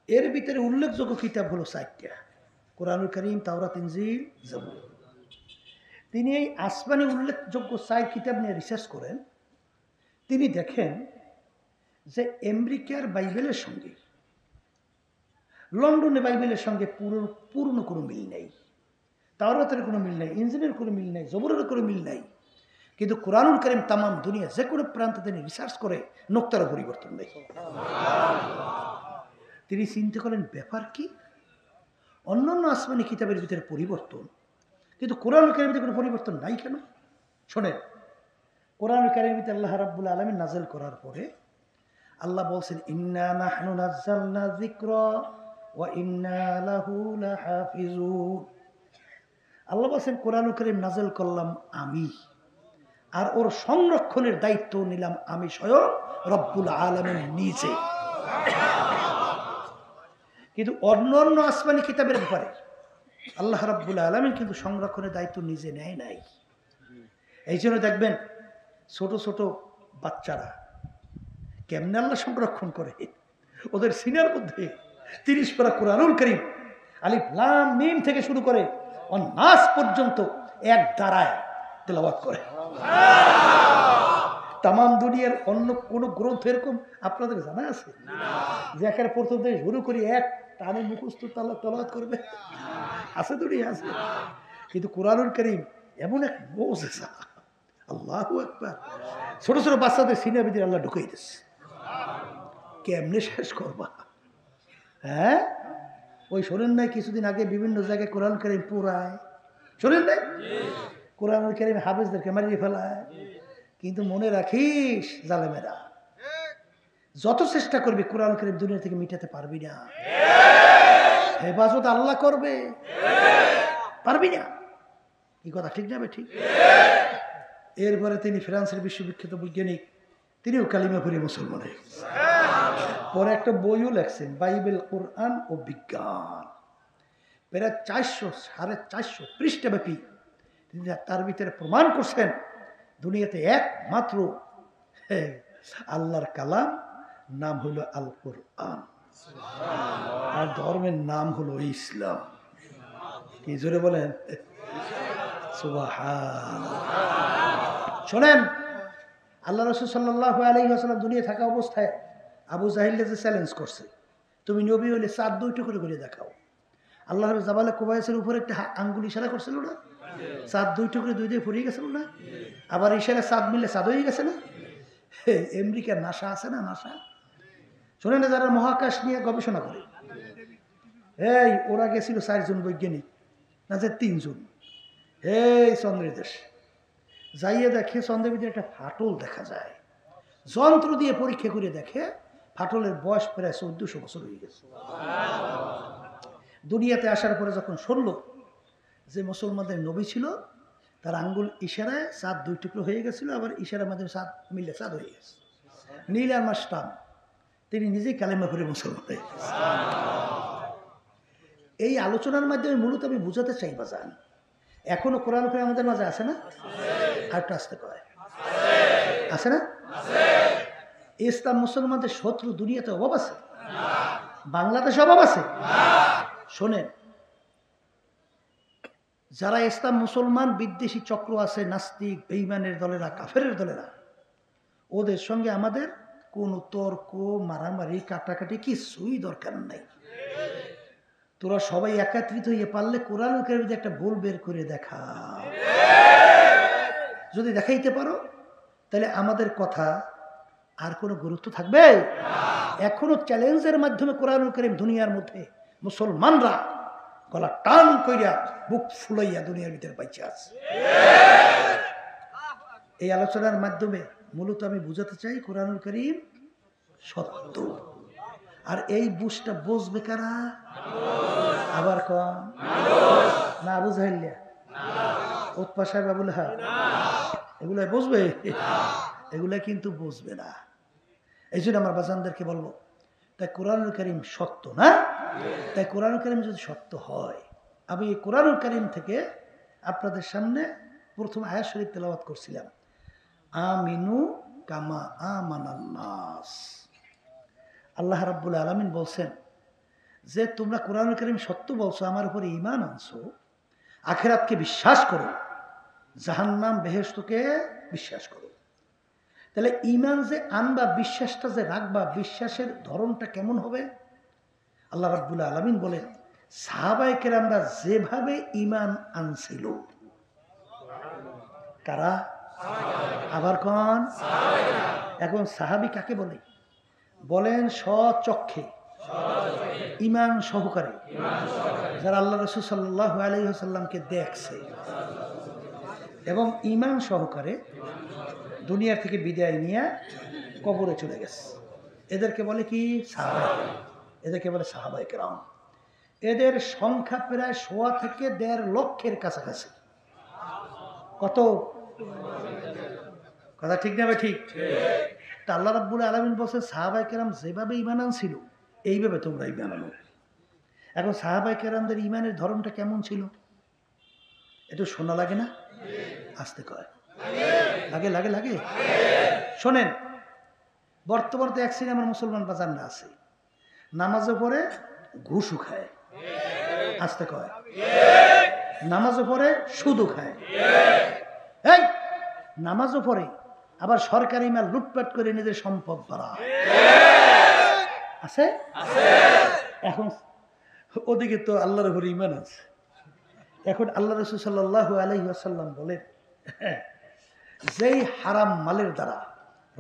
এর ভিতরে উল্লেখযোগ্য কিতাব হলো 4টা, কোরআনুল কারীম, তাওরাত, ইনজিল, জাবুর। তিনি এই আসমানি উল্লেখযোগ্য 4 কিতাব নিয়ে রিসার্চ করেন। তিনি দেখেন যে আমেরিকার বাইবেলের সঙ্গে লন্ডনের বাইবেলের সঙ্গে পূর্ণ কোনো মিল নেই, তাওরাতের কোনো মিল নেই, ইনজিলের কোনো মিল নেই, জবুরের কোনো মিল নেই। কিন্তু কোরআনুল কারীম তামাম দুনিয়া যে কোনো প্রান্তে তিনি রিসার্চ করে নোক্তারও পরিবর্তন নেই। তিনি চিন্তা করেন ব্যাপার কি, অন্যান্য আসমানি কিতাবের ভিতরে পরিবর্তন, কিন্তু কোরআনুল কারীমের ভিতরে কোনো পরিবর্তন নাই কেন? শোনেন, কোরআনুল কারীমের ভিতরে আল্লাহ রাব্বুল আলামিন নাযিল করার পরে আল্লাহ বলছেন, ইন্না নাহনু নাযালনা যিকরা ওয়া ইন্না লাহু লাহাফিজুন। আল্লাহ বলছেন কোরআনুল কারীম নাযিল করলাম আমি, আর ওর সংরক্ষণের দায়িত্ব নিলাম আমি স্বয়ং রব্বুল আলামিন নিজে। কিন্তু অন্যান্য আসমানি কিতাবের ব্যাপারে আল্লাহ রাব্বুল আলামিন কিন্তু সংরক্ষণের দায়িত্ব নিজে নেয় নাই। এই জন্য দেখবেন ছোট ছোট বাচ্চারা কেমনে আল্লাহ সংরক্ষণ করে, ওদের সিনার মধ্যে 30 পারা কোরআনুল কারীম আলিফ লাম মিম থেকে শুরু করে নাস পর্যন্ত এক ধারায় তেলাওয়াত করে। তামাম দুনিয়ার অন্য কোন গ্রন্থ এরকম আপনাদের জানা আছে যে একের প্রথম থেকে শুরু করি এক টানে মুখস্থ তলাওয়াত করবে, আছে তো আছে। কিন্তু কোরআনুল কারীম এমন এক মুজিজা, আল্লাহু আকবার। ছোট ছোট বাচ্চাদের সিনার ভিতরে আল্লাহ ঢুকাই দিচ্ছে। কেমনে শেষ করবা? হ্যাঁ, ওই শোনেন নাই কিছুদিন আগে বিভিন্ন জায়গায় কোরআন কারীম পুরায়, শোনেন নাই? কোরআনুল কারীম হাফেজদেরকে মারিয়ে ফেলায়। কিন্তু মনে রাখিস জালেমেরা, যত চেষ্টা করবি কোরআন কারীম দুনিয়া থেকে মিটাতে পারবি না। হেফাজত আল্লাহ করবে, পারবি না। কি কথা ঠিক না? ঠিক। এরপরে তিনি ফ্রান্সের বিশ্ববিখ্যাত বৈজ্ঞানিক, তিনিও কালিমা পড়ে মুসলমান হয়ে গেছেন। পরে একটা বইও লেখছেন, বাইবেল, কোরআন ও বিজ্ঞান, প্রায় 400-450 পৃষ্ঠাব্যাপী। তিনি তার ভিতরে প্রমাণ করছেন দুনিয়াতে একমাত্র আল্লাহর কালাম নাম হলো আল কোরআন, আর ধর্মের নাম হলো ইসলাম। কি জোরে বলেন সুবহানাল্লাহ। শোনেন, আল্লাহ রাসূল সাল্লাল্লাহু আলাইহি ওয়াসাল্লাম দুনিয়া থাকা অবস্থায় আবু জাহিলকে যে চ্যালেঞ্জ করছে, তুমি নবী হলে চাঁদ 2 টুকরো করে দেখাও। আল্লাহ জাবালে কুবাইসের উপরে একটা আঙ্গুল ইশারা করছিল না, চাঁদ 2 টুকরো 2 দিয়ে ফুরিয়ে গেছিল না? আবার ইশারা চাঁদ মিললে চাঁদ হয়ে গেছে না? আমেরিকার নাসা আছে না, নাসা, শোনেন না, যারা মহাকাশ নিয়ে গবেষণা করে, ওরা গেছিল 4 জন বৈজ্ঞানিক, না যে 3 জন, চন্দ্রের দেশে যাইয়ে দেখে চন্দ্রের ভিতরে একটা ফাটল দেখা যায়। যন্ত্র দিয়ে পরীক্ষা করে দেখে ফাটলের বয়স প্রায় 1400 বছর হয়ে গেছে। দুনিয়াতে আসার পরে যখন শুনল যে মুসলমানদের নবী ছিল, তার আঙ্গুল ইশারায় চাঁদ 2 টুকরো হয়ে গেছিল, আবার ইশারার মাধ্যমে চাঁদ মিললে চাঁদ হয়ে গেছে। নীল আর্মস্ট্রং তিনি নিজেই কালেমা করে মুসলমান হয়ে গেছে। এই আলোচনার মাধ্যমে মূলত আমি বুঝাতে চাই বাজান, এখনো কোরআন করে আমাদের মাঝে আছে না? আরেকটু আসতে কয় আছে না? ইসলাম মুসলমানদের শত্রু দুনিয়াতে অভাব আছে? বাংলাদেশ অভাব আছে? শোনেন, যারা ইসলাম মুসলমান বিদ্বেষী চক্র আছে, নাস্তিক, বেঈমানের দলেরা, কাফেরের দলেরা, ওদের সঙ্গে আমাদের কোনো তর্ক, মারামারি, কাটাকাটি কিছুই দরকার নাই। তোরা সবাই একত্রিত হয়ে পারলে কোরআন কারীমে একটা ভুল বের করে দেখা। যদি দেখাইতে পারো তাহলে আমাদের কথা আর কোনো গুরুত্ব থাকবে? এখনো চ্যালেঞ্জের মাধ্যমে কোরআন কারীম দুনিয়ার মধ্যে মুসলমানরা গলা টান কইরা বুক ফুলাইয়া দুনিয়ার ভিতরে পাইছে আছে। এই আলোচনার মাধ্যমে মূলত আমি বুঝাতে চাই কোরআনুল কারীম সত্য। আর এই বুঝটা বুঝবে কারা? আবার কম না, আবু জাহিলিয়া, উৎপা সাহেব, আবুল হাব, এগুলাই বুঝবে? এগুলা কিন্তু বুঝবে না। এই জন্য আমার বাজানদেরকে বলবো, তাই কোরআনুল কারীম সত্য না? তাই কোরআনুল কারীম যদি সত্য হয়, আমি এই কোরআনুল কারীম থেকে আপনাদের সামনে প্রথম আয়াত শরীফ তেলাওয়াত করছিলাম, আমিনু কামা আমানান নাস। আল্লাহ রাব্বুল আলামিন বলছেন যে তোমরা কোরআনুল কারীম সত্য বলছো, আমার উপরে ঈমান আনছো, আখিরাতকে বিশ্বাস করো, জাহান্নাম বেহেশতকে বিশ্বাস করো। তাহলে ঈমান যে আনবা, বিশ্বাসটা যে রাখবা, বিশ্বাসের ধরনটা কেমন হবে? আল্লাহ রাব্বুল আলামিন বলেন, সাহাবায়ে কেরামরা যেভাবে ঈমান আনছিল, কারা? আবার কোন? এখন সাহাবী কাকে বলে? বলেন স্বচক্ষে, ঈমান সহকারে, যারা আল্লাহ রাসূল সাল্লাল্লাহু আলাইহি ওয়াসাল্লামকে দেখছে এবং ঈমান সহকারে দুনিয়ার থেকে বিদায় নিয়ে কবরে চলে গেছে, এদেরকে বলে কি? সাহাবা। এদেরকে বলে সাহাবায়ে কেরাম। এদের সংখ্যা প্রায় 1.25 থেকে 1.5 লক্ষের কাছাকাছি। কত? কথা ঠিক না? ঠিক। তা আল্লাহ রাব্বুল আলামিন বলছে সাহাবায়ে কেরাম যেভাবে ঈমান আনছিল এইভাবে তোমরা ঈমান আনো। এখন সাহাবায়ে কেরামদের ঈমানের ধরনটা কেমন ছিল? একটু শোনা লাগে না? আসতে কয় লাগে লাগে লাগে। শোনেন, বর্তমানে এক সিনেমার মুসলমান বাজানরা আছে, নামাজে পড়ে ঘুষও খায়। আসতে কয় নামাজে পড়ে সুদও খায়। এই নামাজও পড়ে আবার সরকারি মাল লুটপাট করে নিজের সম্পদ বাড়ায়। আছে? এখন ওদিকে তো আল্লাহর উপর ঈমান আছে। এখন আল্লাহ রাসূল সাল্লাল্লাহু আলাইহি ওয়াসাল্লাম বলেন, যেই হারাম মালের দ্বারা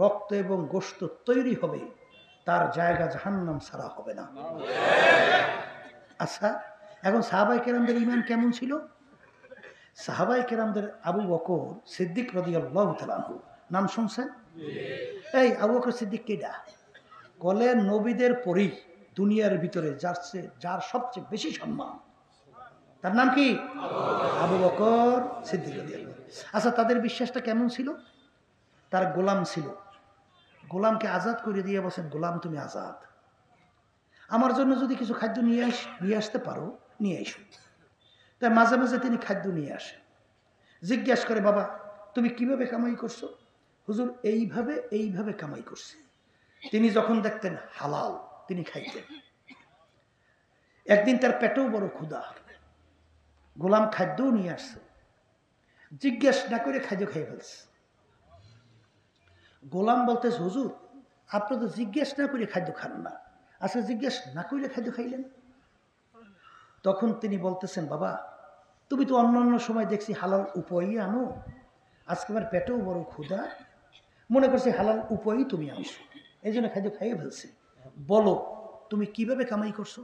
রক্ত এবং গোশত তৈরি হবে তার জায়গা জাহান্নাম ছাড়া হবে না। আচ্ছা, এখন সাহাবায়ে কেরামদের ঈমান কেমন ছিল? সাহাবায়ে কেরামদের আবু বকর সিদ্দিক রাদিয়াল্লাহু তাআলা আনহু নাম শুনছেন? এই আবু বকর সিদ্দিক কেডা? বলে নবীদের পরই দুনিয়ার ভিতরে যার সবচেয়ে বেশি সম্মান, তার নাম কি? আবু বকর সিদ্দিক রাদিয়াল্লাহু। আচ্ছা, তাদের বিশ্বাসটা কেমন ছিল? তার গোলাম ছিল, গোলামকে আজাদ করে দিয়ে বলছেন, গোলাম তুমি আজাদ, আমার জন্য যদি কিছু খাদ্য নিয়ে আসতে পারো নিয়ে এসো। তাই মাঝে মাঝে তিনি খাদ্য নিয়ে আসে, জিজ্ঞাসা করে, বাবা তুমি কিভাবে কামাই করছো? হুজুর এইভাবে কামাই করছি। তিনি যখন দেখতেন হালাল তিনি খাইতেন। একদিন তার পেটেও বড় ক্ষুধা, গোলাম খাদ্যও নিয়ে আসছে, জিজ্ঞেস না করে খাদ্য খেয়ে ফেলছে। গোলাম বলতেছে, হুজুর আপনি তো জিজ্ঞেস না করে খাদ্য খান না, আচ্ছা জিজ্ঞেস না করে খাদ্য খাইলেন? তখন তিনি বলতেছেন, বাবা তুমি তো অন্যান্য সময় দেখছি হালাল উপায়ই আনো, আজকে আমার পেটেও বড় ক্ষুধা, মনে করছি হালাল উপায়ই তুমি আনছো, এই জন্য খাদ্য খাইয়ে ফেলছি, বলো তুমি কিভাবে কামাই করছো?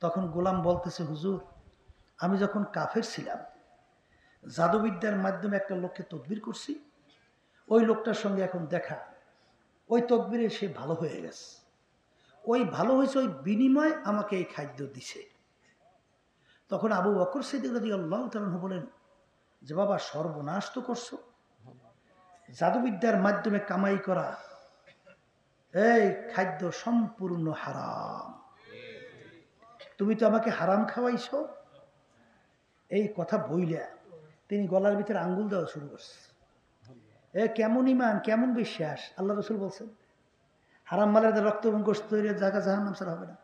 তখন গোলাম বলতেছে, হুজুর আমি যখন কাফের ছিলাম জাদুবিদ্যার মাধ্যমে একটা লোককে তদবির করছি, ওই লোকটার সঙ্গে এখন দেখা, ওই তদবিরে সে ভালো হয়ে গেছে, ওই ভালো হয়েছে, ওই বিনিময়ে আমাকে এই খাদ্য দিছে। তখন আবু বকর সিদ্দিক রাদিয়াল্লাহু তাআলা বলেন যে, বাবা সর্বনাশ তো করছো, জাদুবিদ্যার মাধ্যমে কামাই করা এই খাদ্য সম্পূর্ণ হারাম, তুমি তো আমাকে হারাম খাওয়াইছো। এই কথা বইলা তিনি গলার ভিতরে আঙ্গুল দেওয়া শুরু করছে। কেমন ঈমান, কেমন বিশ্বাস! আল্লাহ রাসূল বলছেন হারাম মালের রক্ত এবং গোশত তৈরির জায়গা জাহান্নাম ছাড়া হবে না।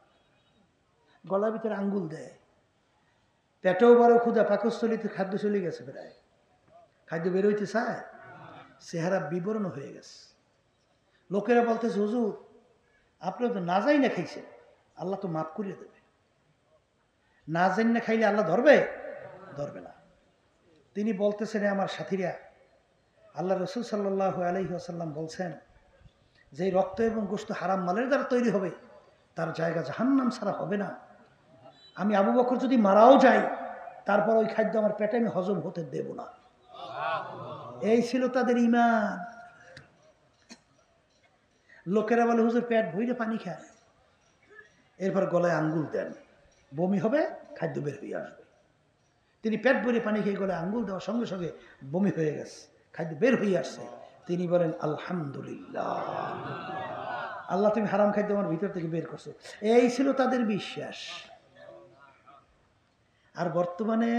গলার ভিতরে আঙ্গুল দেয়, পেটেও বড় ক্ষুধা, পাকস্থলিতে খাদ্য চলে গেছে, প্রায় খাদ্য বের হইতে চায়, চেহারা বিবরণ হয়ে গেছে। লোকেরা বলতেছে, হুজুর আপনি তো না যাই না খাইছেন, আল্লাহ তো মাফ করিয়ে দেবে। না জানি না খাইলে আল্লাহ ধরবে না। তিনি বলতেছেন, আমার সাথীরা, আল্লাহ রাসূল সাল্লাল্লাহু আলাইহি ওয়াসাল্লাম বলছেন যে রক্ত এবং গোশত হারাম মালের দ্বারা তৈরি হবে তার জায়গা জাহান্নাম ছাড়া হবে না। আমি আবু বকর যদি মারাও যাই তারপর ওই খাদ্য আমার পেটে আমি হজম হতে দেব না। এই ছিল তাদের ঈমান। লোকেরা বলে, হুজুর পেট ভরে পানি খায়, এরপর গলায় আঙ্গুল দেন, বমি হবে, খাদ্য বের হয়ে আসবে। তিনি পেট ভরে পানি খেয়ে গলায় আঙ্গুল দেওয়ার সঙ্গে সঙ্গে বমি হয়ে গেছে, খাদ্য বের হয়ে আসছে। তিনি বলেন, আলহামদুলিল্লাহ, আল্লাহ তুমি হারাম খাদ্য আমার ভিতর থেকে বের করছো। এই ছিল তাদের বিশ্বাস। আর বর্তমানে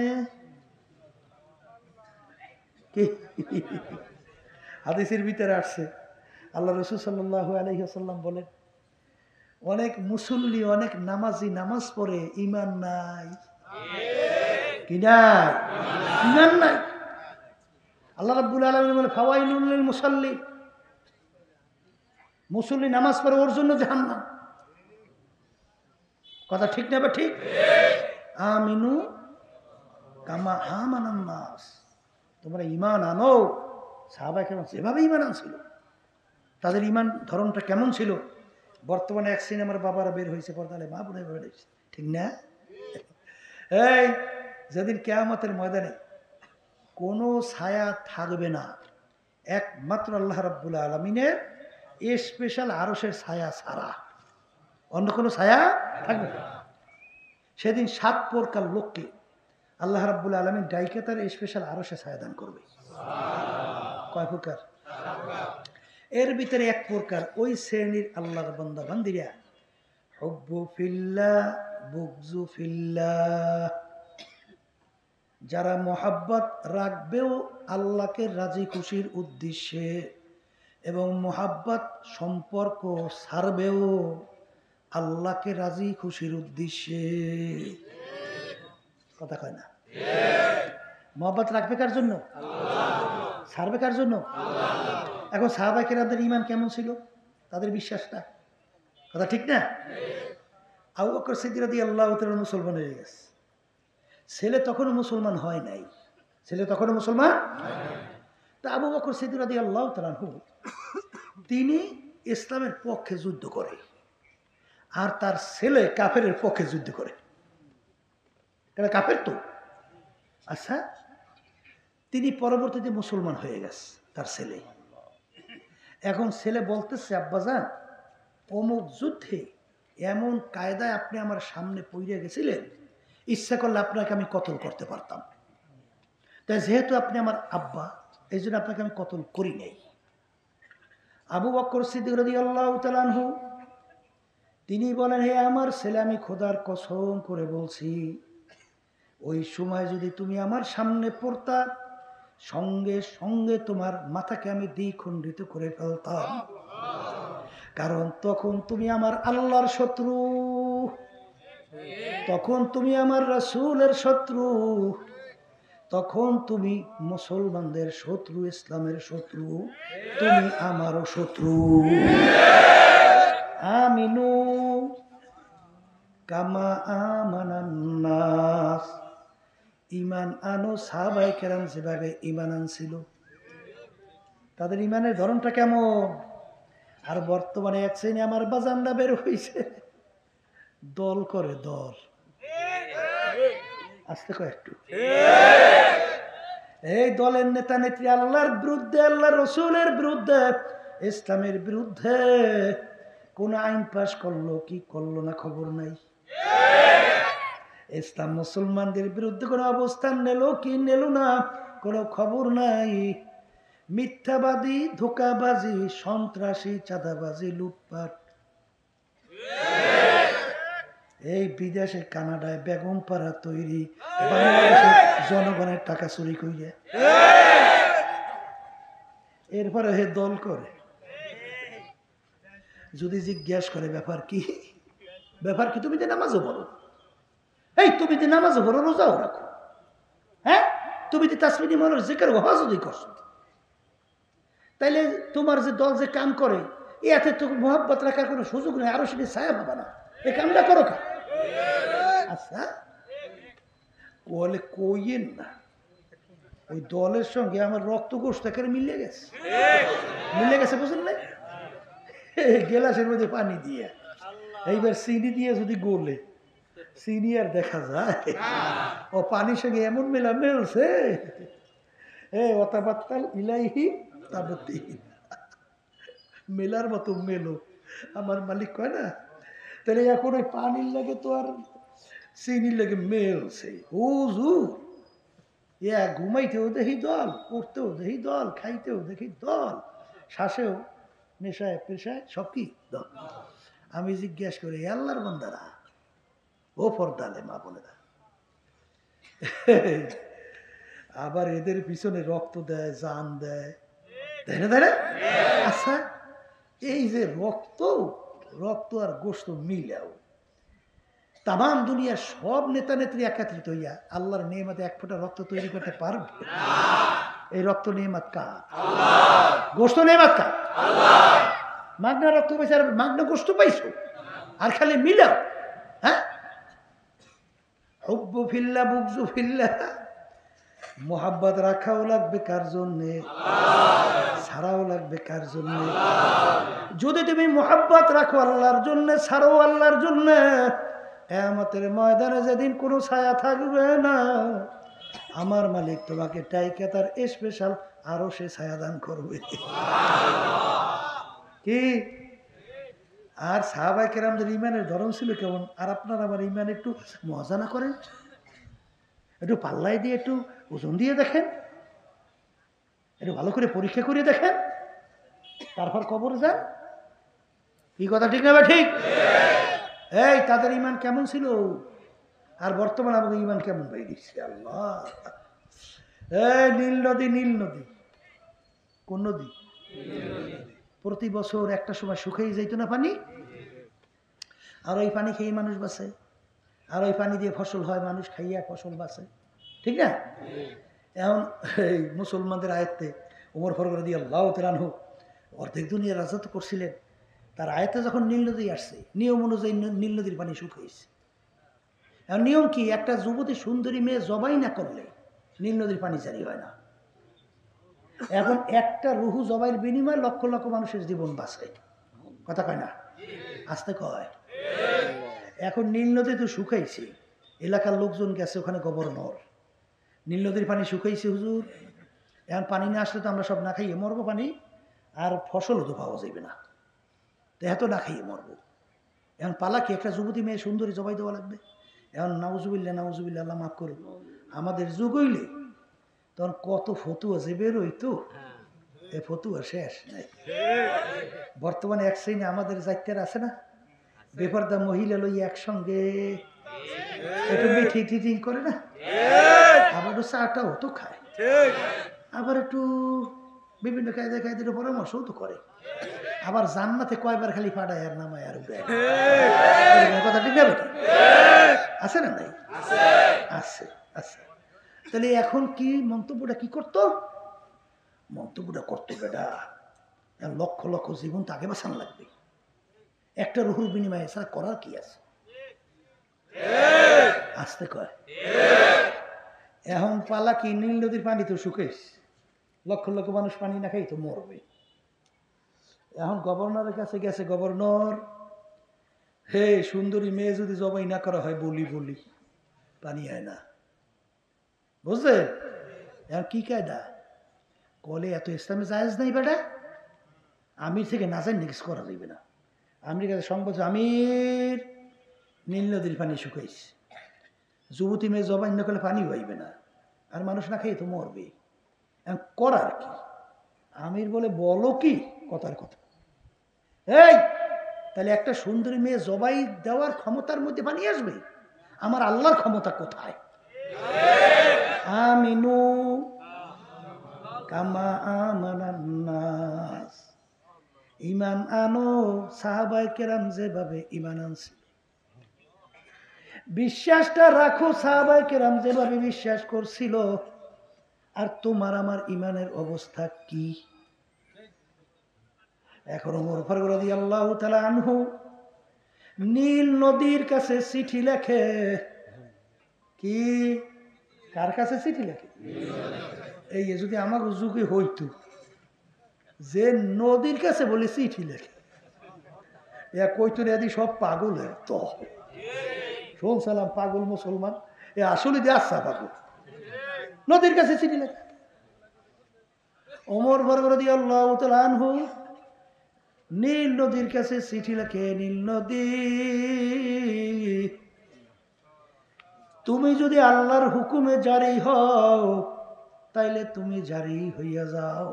কি হাদিসের ভিতরে আসছে, আল্লাহ রাসূল সাল্লাল্লাহু আলাইহি ওয়াসাল্লাম বলেন, অনেক মুসল্লি, অনেক নামাজি নামাজ পড়ে, ঈমান নাই। কি নাই? ঈমান নাই। আল্লাহ রাব্বুল আলামিন বলে, ফাওয়াইলুল লিল মুসাল্লি, মুসল্লি নামাজ পড়ে ওর জন্য জাহান্নাম। কথা ঠিক না? বা ঠিক? আমিনু কামা আমানান নাস, তোমরা ঈমান আনো সাহাবায়ে কেরাম যেভাবে ঈমান আনছিল। তাদের ঈমান ধরনটা কেমন ছিল? বর্তমানে এক সিনেমার বাবারা বের হয়েছে, পর্দালে মা বোনের বের হয়েছে, ঠিক না? এই যেদিন কিয়ামতের ময়দানে কোনো ছায়া থাকবে না একমাত্র আল্লাহ রাব্বুল আলামিনের স্পেশাল আরশের ছায়া ছাড়া, অন্য কোনো ছায়া থাকবে না। সেদিন 7 প্রকার লোককে আল্লাহ রাব্বুল আলামিন ডাইকে তার স্পেশাল আরশে ছায়া দান করবে। কয় প্রকার? এর ভিতরে এক প্রকার ওই শ্রেণীর আল্লাহর বান্দা বান্দিরা, হুব্বু ফিল্লাহ বুগজু ফিল্লাহ, যারা মোহাব্বত রাখবেও আল্লাহকে রাজি খুশির উদ্দেশ্যে এবং মোহাব্বত সম্পর্ক ছাড়বেও আল্লাহকে রাজি খুশির উদ্দেশ্যে। কথা কয় না? মোহাব্বত রাখবে কার জন্য? ছাড়বে কার জন্য? এখন সাহাবায়ে কেরামদের ঈমান কেমন ছিল? তাদের বিশ্বাসটা, কথা ঠিক না? আবু বকর সিদ্দিক রাদিয়াল্লাহু তাআলা মুসলমান হয়ে গেছে। ছেলে তখনও মুসলমান হয় নাই, ছেলে তখনও মুসলমান। তা আবু বকর সিদ্দিক রাদিয়াল্লাহু তাআলা তিনি ইসলামের পক্ষে যুদ্ধ করে, আর তার ছেলে কাফেরের পক্ষে যুদ্ধ করে। এটা কাফের তো। আচ্ছা, তিনি পরবর্তীতে মুসলমান হয়ে গেছে তার ছেলে। এখন ছেলে বলতেছে, আব্বাজান অমুক যুদ্ধে এমন কায়দায় আপনি আমার সামনে পড়ে গেছিলেন, ইচ্ছা করলে আপনাকে আমি কতল করতে পারতাম, তাই যেহেতু আপনি আমার আব্বা, এই জন্য আপনাকে আমি কতল করি নাই। আবু বকর সিদ্দিক রাদিয়াল্লাহু তাআলা আনহু তিনি বলেন, হে আমার ছেলে, আমি খোদার কসম করে বলছি, ওই সময় যদি তুমি আমার সামনে পড়তা, সঙ্গে সঙ্গে তোমার মাথাকে আমি দ্বিখণ্ডিত করে ফেলতাম, কারণ তখন তুমি আমার আল্লাহর শত্রু, তখন তুমি আমার রাসূলের শত্রু, তখন তুমি মুসলমানদের শত্রু, ইসলামের শত্রু, তুমি আমারও শত্রু। আমিনু কামা আমানান নাস, ঈমান আনো সাহাবায়ে কেরাম যেভাবে ঈমান আনছিল, তাদের ঈমানের ধরনটা কেমন। আর বর্তমানে এক শ্রেণী আমার বাজানরা বের হইছে, দল করে, দল। আস্তে কয় একটু। এই দলের নেতা নেত্রী আল্লাহর বিরুদ্ধে, আল্লাহর রাসূলের বিরুদ্ধে, ইসলামের বিরুদ্ধে কোন আইন পাশ করলো কি করলো না খবর নাই। ইসলাম মুসলমানদের বিরুদ্ধে কোন অবস্থান নিল কি নিল না কোনো খবর নাই। মিথ্যাবাদী, ধোঁকাবাজি, সন্ত্রাসী, চাঁদাবাজি, লুটপাট। এই বিদেশে কানাডায় বেগম পাড়া তৈরি, বাংলাদেশের জনগণের টাকা চুরি করিয়া এরপরে হে দল করে। যদি জিজ্ঞাসা করে ব্যাপার কি, ব্যাপার কি, তুমি যে নামাজও পড়ো, এই তুমি যে নামাজও পড়ো, রোজাও রাখো, হ্যাঁ, তুমি যে তাসবিহ মানুষ জিকির হজই করছো, তাইলে তোমার যে দল যে কাম করে এতে তো মোহাব্বত রাখার কোনো সুযোগ নেই, আরো সেটা ছায়া পাবা না, এই কামটা করো কা। আচ্ছা, বলে কইয়েন না, ওই দলের সঙ্গে আমার রক্ত গোষ্ঠ একেবারে মিলে গেছে, মিলে গেছে, বুঝলেন না। গেলাসের মধ্যে পানি দিয়ে, এইবার চিনি দিয়ে যদি গোলে, চিনি আর দেখা যায়, ও পানির সঙ্গে এমন মেলা মেলছে, অতাবাত্তাল ইলাইহি তাবতি, মেলার মতো মেলো। আমার মালিক কয় না, তাহলে এখন ওই পানির লাগে তো আর চিনির লাগে মেলছে। হুজুর, ঘুমাইতেও দেখি দল, পড়তেও দেখি দল, খাইতেও দেখি দল, শ্বাসেও, নেশায় পেশায় সব কি দল। আমি জিজ্ঞেস করি, আল্লাহর বান্দারা, ও পর্দালে মা বোনেরা, আবার এদের পিছনে রক্ত দেয়, জান দেয়, তাই না, তাই না? আচ্ছা, এই যে রক্ত, রক্ত আর গোশত মিলেও তাম দুনিয়ার সব নেতা নেত্রী একাত্রিত হইয়া আল্লাহর নেয়ামতে এক ফোঁটা রক্ত তৈরি করতে পারবে? এই রক্ত নেয়ামত কার? গোশত নেয়ামত কার? মাগনা রক্ত পাইছে আর মাগনা গোশত পাইছো, আর খালি মিলাও। হ্যাঁ, হুব্বু ফিল্লাহ বুগজু ফিল্লাহ, মোহাব্বত রাখাও লাগবে কার জন্যে, ছাড়াও লাগবে কার জন্যে। যদি তুমি মোহাব্বত রাখো আল্লাহর জন্যে, ছাড়াও আল্লাহর জন্যে, কিয়ামতের ময়দানে যেদিন কোনো ছায়া থাকবে না, আমার মালিক তোমাকে টাইকে তার স্পেশাল আরো সে ছায়া দান করবে। কি? আর সাহাবায়ে কেরামদের ঈমানের ধরন ছিল কেমন, আর আপনার আমার ঈমান একটু মজা না করেন, একটু পাল্লাই দিয়ে একটু ওজন দিয়ে দেখেন, একটু ভালো করে পরীক্ষা করে দেখেন, তারপর কবর যান। কি কথা ঠিক না? ঠিক। এই তাদের ঈমান কেমন ছিল, আর বর্তমানে আমাদের ঈমান কেমন হয়ে গেছে। আল্লাহ, এই নীল নদী, নীল নদী কোন নদী? প্রতি বছর একটা সময় শুকিয়ে যাইতো না পানি, আর ওই পানি খেয়ে মানুষ বাঁচে, আর ওই পানি দিয়ে ফসল হয়, মানুষ খাইয়া ফসল বাঁচে, ঠিক না? এখন এই মুসলমানদের আয়ত্তে ওমর ফারুক রাদিয়াল্লাহু তাআলা আনহু অর্ধেক দুনিয়া রাজত্ব করছিলেন, তার আয়াতে যখন নীল নদী আসছে নিয়ম অনুযায়ী নীল নদীর পানি শুকিয়েছে। আর নিয়ম কি, একটা যুবতী সুন্দরী মেয়ে জবাই না করলে নীল নদীর পানি জারি হয় না। এখন একটা রুহু জবাইয়ের বিনিময়ে লক্ষ লক্ষ মানুষের জীবন বাঁচে, কথা কয় না, আসতে কয়। এখন নীল নদী তো শুকাইছে, এলাকার লোকজন গেছে ওখানে গভর্নর, নীল নদীর পানি শুকাইছে হুজুর, এখন পানি না আসলে তো আমরা সব না খাইয়ে মরবো, পানি আর ফসলও তো পাওয়া যাবে না, তো এত না খাইয়ে মরবো। এখন পালা কি, একটা যুবতী মেয়ে সুন্দরী জবাই দেওয়া লাগবে। এখন নাউজুবিল্লাহ নাউজুবিল্লাহ, আল্লাহ মাফ করুন, আমাদের যুগ হইলে তখন কত ফতুয়া যে বেরোইতো, এ ফতুয়া শেষ নাই। বর্তমানে এক শ্রেণী আমাদের জাতীয় আছে না, বেপরদা মহিলা লইয়া একসঙ্গে একটু মিঠি টিটিং করে না, আবার একটু চাটাও তো খায়, আবার একটু বিভিন্ন কায়দা কায়দার পরামর্শও তো করে, আবার জান্নাতে কয়বার খালি পাড়ায় আর নামায় আর উঠে। কথা ঠিক না বেটা? আছে না নাই? আছে আছে। তাহলে এখন কি মন্তব্যটা কি করতো? মন্তব্যটা করতো বেটা লক্ষ লক্ষ জীবন তাকে বাঁচানো লাগবে, একটা রুহুর বিনিময়ে ছাড়া করার কি আছে? আসতে কয়। এখন পালা কি, নীল নদীর পানি তো শুকেস, লক্ষ লক্ষ মানুষ পানি না খাই তো মরবে। এখন গভর্নরের কাছে গেছে, গভর্নর হে, সুন্দরী মেয়ে যদি জবাই না করা হয় বলি বলি পানি হয় না, বুঝলেন? এখন কি কায়দা কলে, এত ইসলামে জায়েজ নাই বেটা, আমির থেকে না জানি কিছু করা যাইবে না। আমির কাছে সংবাদ, আমির নীল নদীর পানি শুকাইছে, যুবতী মেয়ে জবাই না করলে পানি হইবে না, আর মানুষ না খেয়ে তো মরবে, এখন করার কি? আমির বলে, বলো কি কথার কথা, এই তাহলে একটা সুন্দরী মেয়ে জবাই দেওয়ার ক্ষমতার মধ্যে পানি আসবে, আমার আল্লাহর ক্ষমতা কোথায়? আমিনু কামা আমানান নাস, ঈমান আনো সাহাবায়ে কেরাম যেভাবে ঈমান আনছে, বিশ্বাসটা রাখো সাহাবায়ে কেরাম যেভাবে বিশ্বাস করছিল। আর তোমার আমার ঈমানের অবস্থা কি? এখন ওমর ফারুক রাদিয়াল্লাহু তাআলা আনহু নীল নদীর কাছে চিঠি লেখে। কি, কার কাছে চিঠি লেখে? এই যদি আমার যুগে হইতো যে নদীর কাছে বলে চিঠি লেখে, কইতো এদি সব পাগলের তো শুনছিলাম, পাগল মুসলমান, এ আসলে দিয়ে আসা পাগল, নদীর কাছে চিঠি লেখে। ওমর ফারুক রাদিয়াল্লাহু তাআলা আনহু নীল নদীর কাছে চিঠি লেখে, নীল নদী তুমি যদি আল্লাহর হুকুমে জারি হও তাইলে তুমি জারি হইয়া যাও,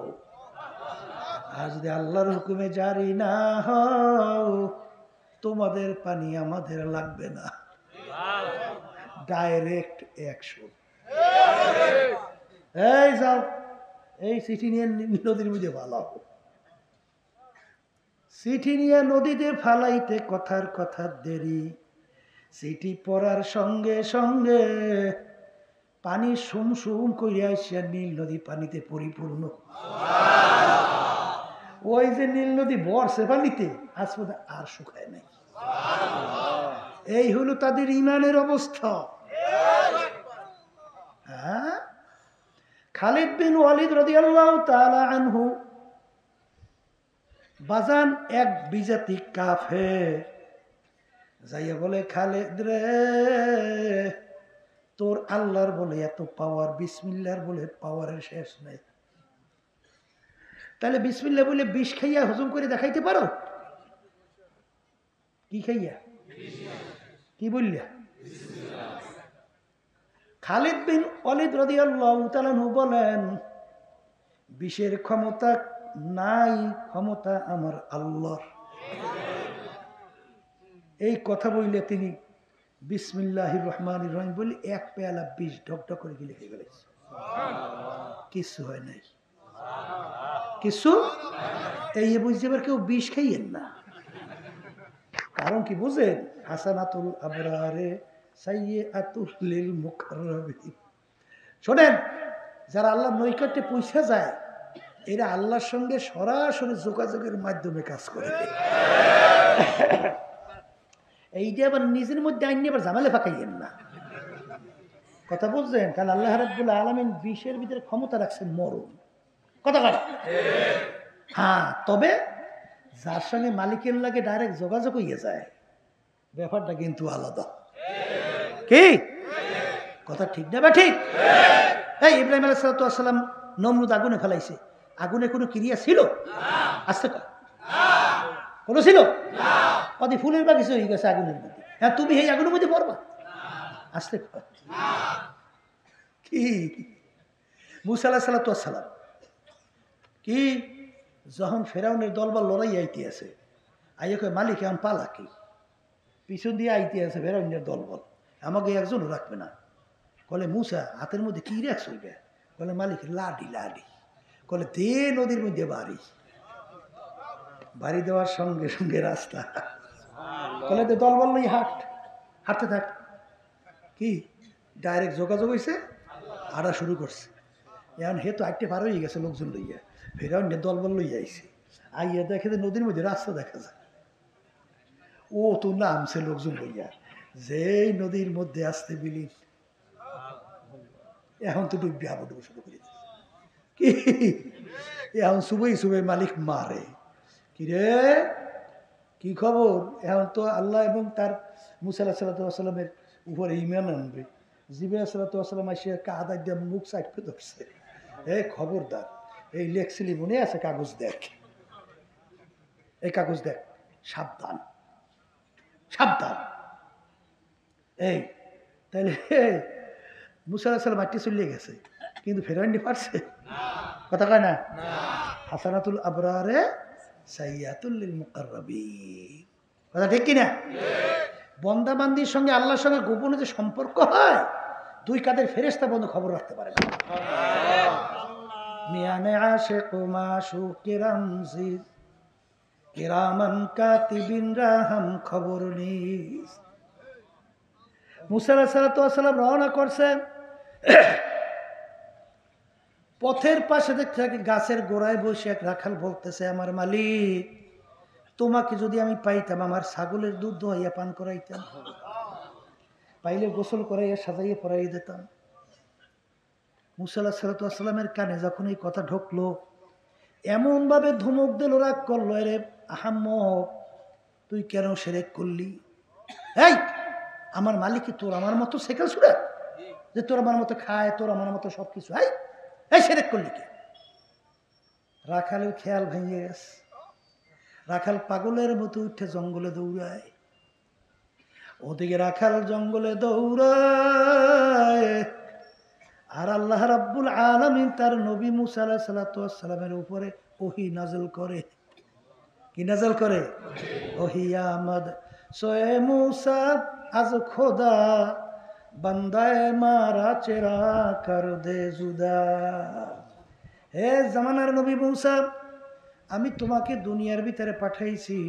আর যদি আল্লাহর হুকুমে জারি না হও তোমাদের পানি আমাদের লাগবে না, ডাইরেক্ট অ্যাকশন। এই যাও, এই চিঠি নিয়ে নদীর মধ্যে ফালাও। চিঠি নিয়ে নদীতে ফালাইতে কথার কথা দেরি, চিঠি পড়ার সঙ্গে সঙ্গে পানি সুম সুম করিয়া আসিয়া নীল নদী পানিতে পরিপূর্ণ। ওই যে নীল নদী বর্ষে পানিতে আজ পর্যন্ত আর শুকায় নাই। এই হলো তাদের ঈমানের অবস্থা। হ্যাঁ, খালিদ বিন ওয়ালিদ রাদিয়াল্লাহু তাআলা আনহু বাজান এক বিজাতি কাফের যাইয়া বলে, খালিদ রে তোর আল্লাহর বলে এত পাওয়ার, বিসমিল্লাহর বলে পাওয়ারের শেষ নেই, তাহলে বিসমিল্লাহ বলে বিষ খাইয়া হজম করে দেখাইতে পারো? কি খাইয়া, কি বললিয়া? খালিদ বিন ওয়ালিদ রাদিয়াল্লাহু তাআলা বলেন, বিষের ক্ষমতা নাই, ক্ষমতা আমার আল্লাহর। এই কথা বললে তিনি বিসমিল্লাহির রহমানির রহিম বলে এক পেয়ালা বিষ ঢকঢক করে গিলে খেয়ে ফেলেছে, কিছু হয় নাই, কিছু। এই বুঝতে পার কেউ বিষ খাইয়েন না, কারণ কি বুঝেন, হাসানাতুল আবরারে সাইয়্যাতুল লিল মুকাররাবিন। শোনেন, যারা আল্লাহর নৈকট্যে পৌঁছে যায় এরা আল্লাহর সঙ্গে সরাসরি যোগাযোগের মাধ্যমে কাজ করে। এইটা আবার নিজের মধ্যে আইনি আবার ঝামেলা ফাঁকাইয়েন না, কথা বুঝছেন? কারণ আল্লাহ রাব্বুল আলামিন বিষের ভিতরে ক্ষমতা রাখছেন মরণ, কথা কথা। হ্যাঁ, তবে যার সঙ্গে মালিকের লাগে ডাইরেক্ট যোগাযোগ হইয়া যায়, ব্যাপারটা কিন্তু আলাদা। কি কথা ঠিক না? বা ঠিক? এই ইব্রাহিম আলাইহিস সালাম নমরুদ আগুনে ফেলাইছে, আগুনে কোনো ক্রিয়া ছিল? আসতে কর কোনো ছিল? কদি ফুলের বাগিচা হয়ে গেছে আগুনের মধ্যে। হ্যাঁ, তুমি এই আগুনের মধ্যে পড়বা? আসতে কর। কি মুসা আলাইহিস সালাম কি যখন ফেরাউনের দলবল লড়াই আইতে আছে, আইয়া কয় মালিক এখন পালা কি? পিছন দিয়ে আইতে আছে ফেরাউনের দলবল, আমাকে একজনও রাখবে না। বলে মুসা হাতের মধ্যে কি রাখছ? বলে মালিক লাডি লাডি। বলে দে নদীর মধ্যে বাড়ি, বাড়ি দেওয়ার সঙ্গে সঙ্গে রাস্তা। বলে দে দলবল লই হাঁটতে থাক। কি ডাইরেক্ট যোগাযোগ হয়েছে, হাঁটা শুরু করছে। এখন হে তো আটটে পার হয়ে গেছে লোকজন লইয়া, ফেরাউনের দলবল লইয়া আইছে, আইয়া দেখে যে নদীর মধ্যে রাস্তা দেখা যায়। ও তো নামছে লোকজন লইয়া, যেই নদীর মধ্যে আসতে বিলীন, এখন তো ডুববে হাবুডুবু শুরু করে দিচ্ছে। কি এখন শুভই মালিক মারে, কিরে কি খবর? এখন তো আল্লাহ এবং তার মুসা আলাইহিস সালামের উপরে ঈমান আনবে। জিবরাইল আলাইহিস সালাম আসিয়া কাদা দিয়ে মুখ চাটতে ধরছে, এই খবরদার, এই লেখছিলি মনে আছে? কাগজ দেখ, এই কাগজ দেখ, সাবধান সাবধান। এই তাহলে মুসা আলাইহিস সালাম মাটি চলিয়ে গেছে, কিন্তু ফেরাইনি পারছে? কথা কয় না? হাসানাতুল আবরারে সাইয়াতুল লিল মুকাররাবিন, কথা ঠিক কিনা? বন্দা বান্দির সঙ্গে আল্লাহর সঙ্গে গোপনে যে সম্পর্ক হয়, দুই কাদের ফেরেশতা বন্ধু খবর রাখতে পারে না। মিয়ানে আশিক মাশুক রামজিদ কিরামান কাতিবিন রাহাম খবর নিস। মুসা আলাইহিস সালাম রওনা করছে, পথের পাশে দেখতে গাছের গোড়ায় বসে এক রাখাল বলতেছে, আমার মালিক, তোমাকে যদি আমি পাইতাম আমার ছাগলের দুধ দোহাইয়া পান করাইতাম, পাইলে গোসল করাইয়া সাজাইয়া পরাইয়া দিতাম। মুসা আলাইহিস সালামের কানে যখন এই কথা ঢুকলো, এমন ভাবে ধমক দিল, রাগ করলো, রে আহাম্মক, তুই কেন শিরক করলি? এই আমার মালিক কি তোর আমার মতো সেকেল ছুড়ে, যে তোর আমার মতো খায়, তোর আমার মতো সবকিছু? এই শিরক করলি কে? রাখালের খেয়াল ভেঙে গেছে, রাখাল পাগলের মতো উঠে জঙ্গলে দৌড়ায়। ওদিকে রাখাল জঙ্গলে দৌড়ায়, আর আল্লাহ রাব্বুল আলামিন তার নবী মুসা আলাইহিস সালামের উপরে ওহী নাযিল করে। কি নাযিল করে? ওহী আমদ সোয়ে মুসা আজ খোদা বান্দায় মারা চেরা কর দে জুদা। হে জামানার নবী মুসা, আমি তোমাকে দুনিয়ার ভিতরে পাঠাইছি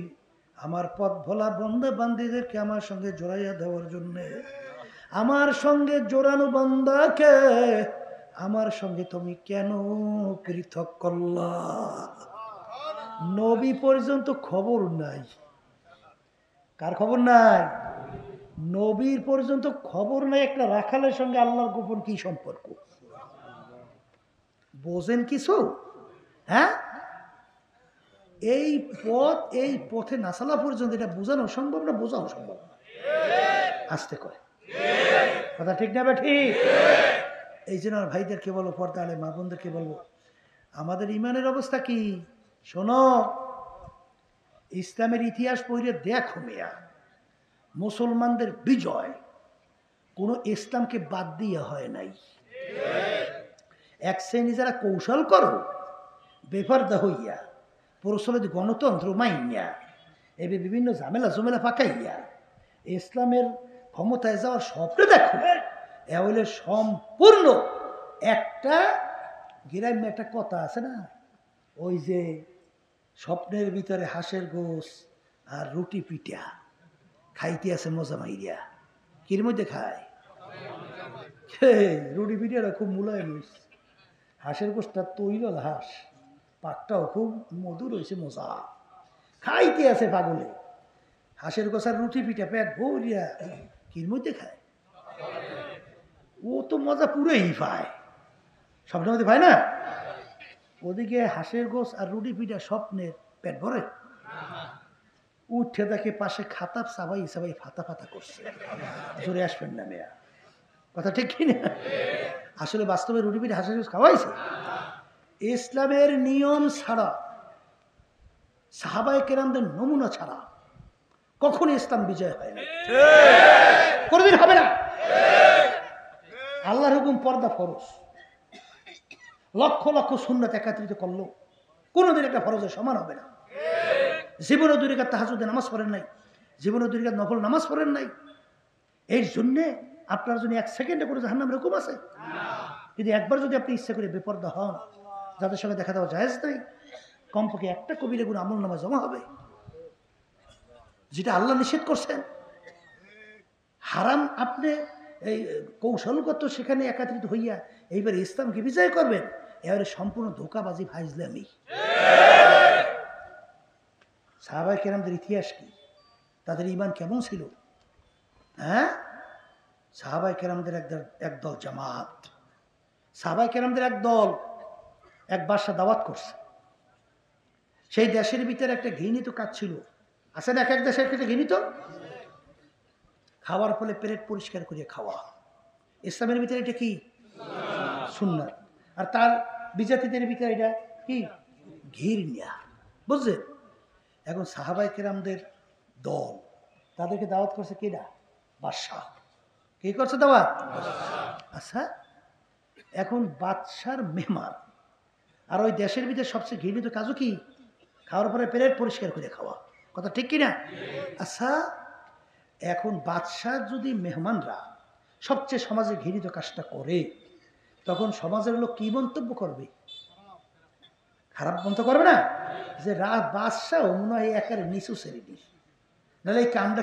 আমার পথ ভোলা বন্দা বান্দীদেরকে আমার সঙ্গে জড়াইয়া দেওয়ার জন্য। আমার সঙ্গে জোড়ানো বান্দাকে আমার সঙ্গে তুমি কেন পৃথক করলা? নবী পর্যন্ত খবর নাই। কার খবর নাই? নবীর পর্যন্ত খবর নাই একটা রাখালের সঙ্গে আল্লাহর গোপন কি সম্পর্ক। বোঝেন কিছু? হ্যাঁ, এই পথে না চলা পর্যন্ত এটা বোঝানো সম্ভব না, বোঝানো সম্ভব না। আসতে করে কথা ঠিক না? ঠিক। এই জন্য আমার ভাইদেরকে বলবো, পর্দা আলে মা বোনদেরকে বলবো, আমাদের ইমানের অবস্থা কি শোনো। ইসলামের ইতিহাস পড়ে দেখো মেয়া, মুসলমানদের বিজয় কোনো ইসলামকে বাদ দিয়ে হয় নাই। এক শ্রেণী যারা কৌশল করো বেপরদা হইয়া, প্রচলিত গণতন্ত্র মাইয়া, এবার বিভিন্ন ঝামেলা জমেলা পাকাইয়া ইসলামের ক্ষমতায় যাওয়ার স্বপ্ন দেখো, এ হইলে সম্পূর্ণ একটা গ্রাম্য একটা কথা আছে না, ওই যে স্বপ্নের ভিতরে হাঁসের গোশ আর রুটি পিঠা খাইতে আছে মজা মাইরিয়া। কির মধ্যে খায়? রুটি পিঠাটা খুব মুলায়ম হয়েছে, হাঁসের গোশটা তৈল হাঁস, পাকটাও খুব মধুর হয়েছে, মজা খাইতে আছে পাগলে। হাঁসের গোছার রুটি পিঠা পেট ভরিয়া কির মধ্যে খায়, ও তো মজা পুরোই পায়, স্বপ্নের মধ্যে পায় না। ওদিকে হাঁসের গোছ আর রুটি পিঠা স্বপ্নের পেট ভরে, উঠে দেখে পাশে খাতা সাবাই সাবাই ফাতা ফাতা করছে। জোরে আসবেন না মেয়া, কথা ঠিক কিনা? আসলে বাস্তবে রুটি পিঠা হাঁসের গোছ খাওয়াইছে। ইসলামের নিয়ম ছাড়া, সাহাবায়ে কেরামদের নমুনা ছাড়া কখনো ইসলাম বিজয় হয় না, কোনদিন হবে না। আল্লাহর হুকুম পর্দা ফরজ, লক্ষ লক্ষ সুন্নাত একত্রিত করলো কোনোদিন একটা ফরজের সমান হবে না। জীবনে দুই রাকাত তাহাজ্জুদের নামাজ পড়েন নাই, জীবনে দুই রাকাত নফল নামাজ পড়েন নাই, এর জন্যে আপনার জন্য এক সেকেন্ডে করে জাহান্নামের হুকুম আছে? কিন্তু একবার যদি আপনি ইচ্ছা করে বেপরদা হন, যাদের সঙ্গে দেখা দেওয়া জায়েজ নাই, কমপক্ষে একটা কবিরা গুনাহ আমল নামায় জমা হবে, যেটা আল্লাহ নিষেধ করছেন। হারাম আপনি এই কৌশলগত সেখানে একাত্রিত হইয়া এইবার ইসলামকে বিজয় করবেন, এবারে সম্পূর্ণ ধোঁকাবাজি, ফাইজলামি। সাহাবায়ে কেরামদের ইতিহাস কি, তাদের ঈমান কেমন ছিল? হ্যাঁ, সাহাবায়ে কেরামদের একদল জামাত, সাহাবায়ে কেরামদের একদল এক বাদশা দাওয়াত করছে। সেই দেশের ভিতরে একটা ঘৃণিত কাজ ছিল, আছে না? এক এক দেশের একটা ঘৃণিত খাওয়ার ফলে পেট পরিষ্কার করিয়া খাওয়া, ইসলামের ভিতরে এটা কি? সুন্নাত। আর তার বিজাতিদের ভিতরে এটা কি? ঘৃণা, বুঝলেন? এখন সাহাবায়ে কেরামদের দল, তাদেরকে দাওয়াত করছে কিনা? বাদশাহ। কি করছে দাওয়াত? আচ্ছা, এখন বাদশার মেহমান, আর ওই দেশের ভিতরে সবচেয়ে ঘৃণিত কাজও কি? খাওয়ার পরে পেট পরিষ্কার করে খাওয়া, কথা ঠিক কিনা? আচ্ছা, এখন বাদশাহ যদি মেহমানরা সবচেয়ে সমাজে ঘৃণিত কাজটা করে, তখন সমাজের লোক কি মন্তব্য করবে? খারাপ মন্তব্য করবে না? যে বাদশাহ মনে হয় একেবারে নিচু শ্রেণীর, নাহলে এই কামটা